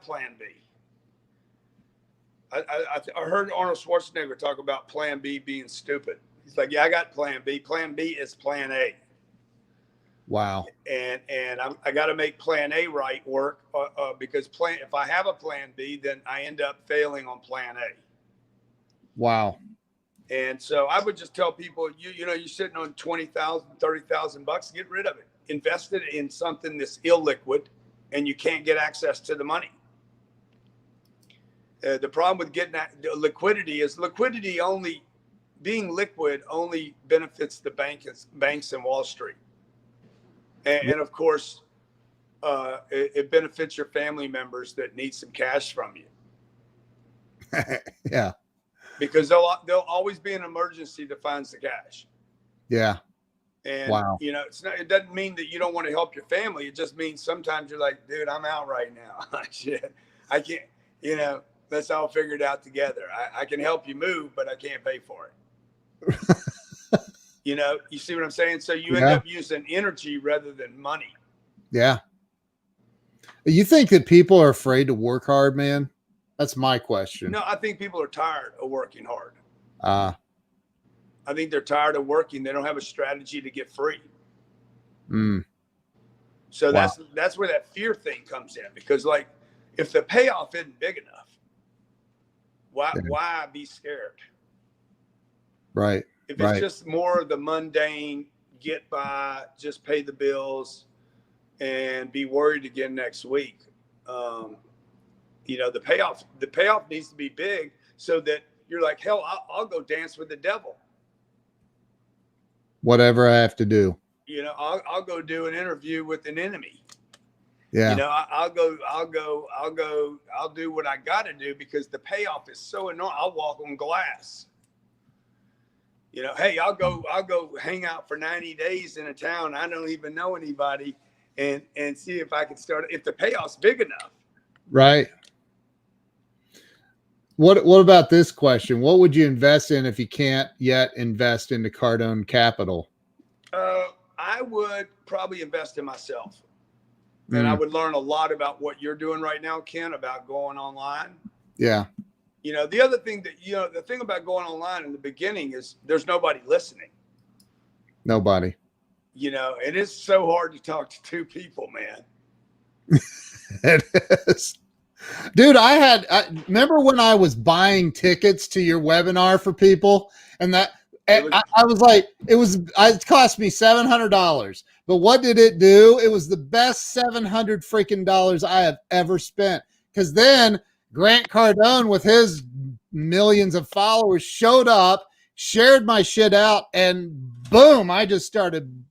plan B. I heard Arnold Schwarzenegger talk about plan B being stupid. He's like, yeah, I got plan B. Plan B is plan A. Wow. And I got to make plan A work because if I have a plan B, then I end up failing on plan A. Wow. And so I would just tell people, you're sitting on $20,000, $30,000, get rid of it. Invest it in something that's illiquid and you can't get access to the money. The problem with getting that liquidity is being liquid only benefits the banks and Wall Street. And of course, it benefits your family members that need some cash from you. Yeah. Because there'll always be an emergency that finds the cash. Yeah. And wow. It doesn't mean that you don't want to help your family. It just means sometimes you're like, dude, I'm out right now. Shit, I can't. Let's all figure it out together. I can help you move, but I can't pay for it. You see what I'm saying? So you end up using energy rather than money. Yeah. You think that people are afraid to work hard, man? That's my question. No, I think people are tired of working hard. I think they're tired of working. They don't have a strategy to get free. So wow. that's where that fear thing comes in, because like if the payoff isn't big enough, why be scared? Right. If it's just more of the mundane, get by, just pay the bills and be worried again next week. The payoff needs to be big so that you're like, hell, I'll go dance with the devil. Whatever I have to do. I'll go do an interview with an enemy. Yeah. I'll do what I got to do because the payoff is so enormous. I'll walk on glass. Hey, I'll go hang out for 90 days in a town I don't even know anybody and see if I can start, if the payoff's big enough. Right. What about this question? What would you invest in if you can't yet invest into Cardone Capital? I would probably invest in myself. And I would learn a lot about what you're doing right now, Ken, about going online. Yeah. The other thing the thing about going online in the beginning is there's nobody listening. Nobody. And it's so hard to talk to two people, man. It is. Dude, I remember when I was buying tickets to your webinar for people and that I was like, it cost me $700, but what did it do? It was the best $700 freaking dollars I have ever spent. because then Grant Cardone with his millions of followers showed up, shared my shit out, and boom, I just started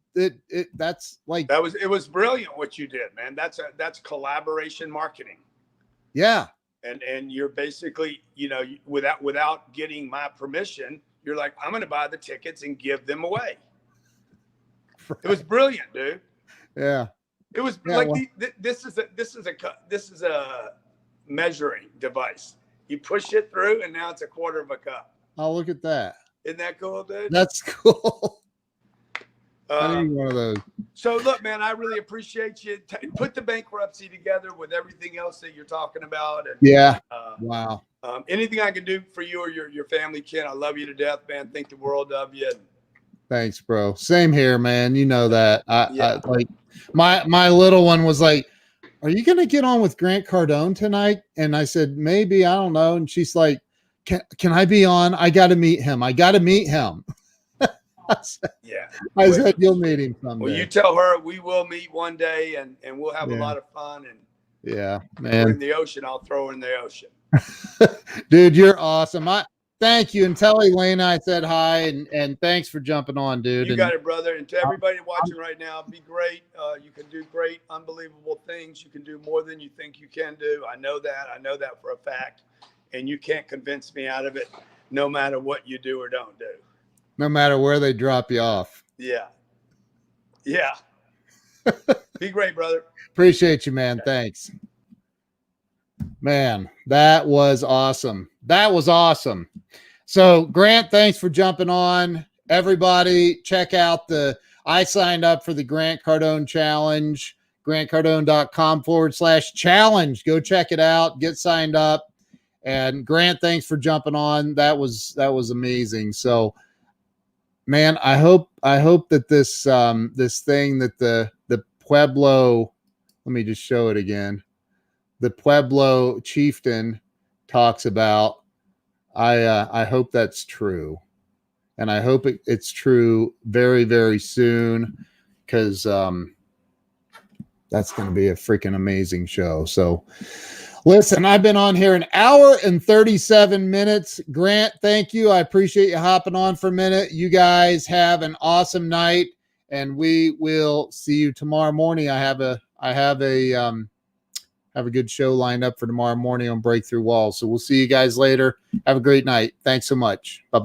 that's like it was brilliant what you did, man. That's collaboration marketing. Yeah. And you're basically, without getting my permission, you're like, I'm going to buy the tickets and give them away. Right. It was brilliant, dude. Yeah. It was this is a measuring device. You push it through, and now it's a quarter of a cup. Oh, look at that! Isn't that cool, dude? That's cool. I need one of those. So look, man, I really appreciate you. Put the bankruptcy together with everything else that you're talking about. And, yeah. Wow. Anything I can do for you or your family, Ken, I love you to death, man. Think the world of you. Thanks, bro. Same here, man. You know that. I like my little one was like, "Are you gonna get on with Grant Cardone tonight?" And I said, "Maybe. I don't know." And she's like, "Can I be on? I got to meet him. I got to meet him." I said, "You'll meet him someday." Well, you tell her we will meet one day, and we'll have a lot of fun. And yeah, man. In the ocean, I'll throw her in the ocean. Dude, you're awesome. Thank you. And tell Elena I said hi, and thanks for jumping on, dude. You got it, brother. And to everybody watching right now, be great. You can do great, unbelievable things. You can do more than you think you can do. I know that. I know that for a fact. And you can't convince me out of it, no matter what you do or don't do. No matter where they drop you off. Yeah. Yeah. Be great, brother. Appreciate you, man. Thanks. Man, that was awesome. That was awesome. So, Grant, thanks for jumping on. Everybody, check out I signed up for the Grant Cardone Challenge, grantcardone.com/challenge. Go check it out. Get signed up. And Grant, thanks for jumping on. That was amazing. So, man, I hope that this thing that the Pueblo, let me just show it again. The Pueblo chieftain talks about, I hope that's true. And I hope it's true very, very soon, because that's going to be a freaking amazing show. So listen, I've been on here 1 hour and 37 minutes. Grant, thank you. I appreciate you hopping on for a minute. You guys have an awesome night, and we will see you tomorrow morning. I have a good show lined up for tomorrow morning on Breakthrough Walls. So we'll see you guys later. Have a great night. Thanks so much. Bye-bye.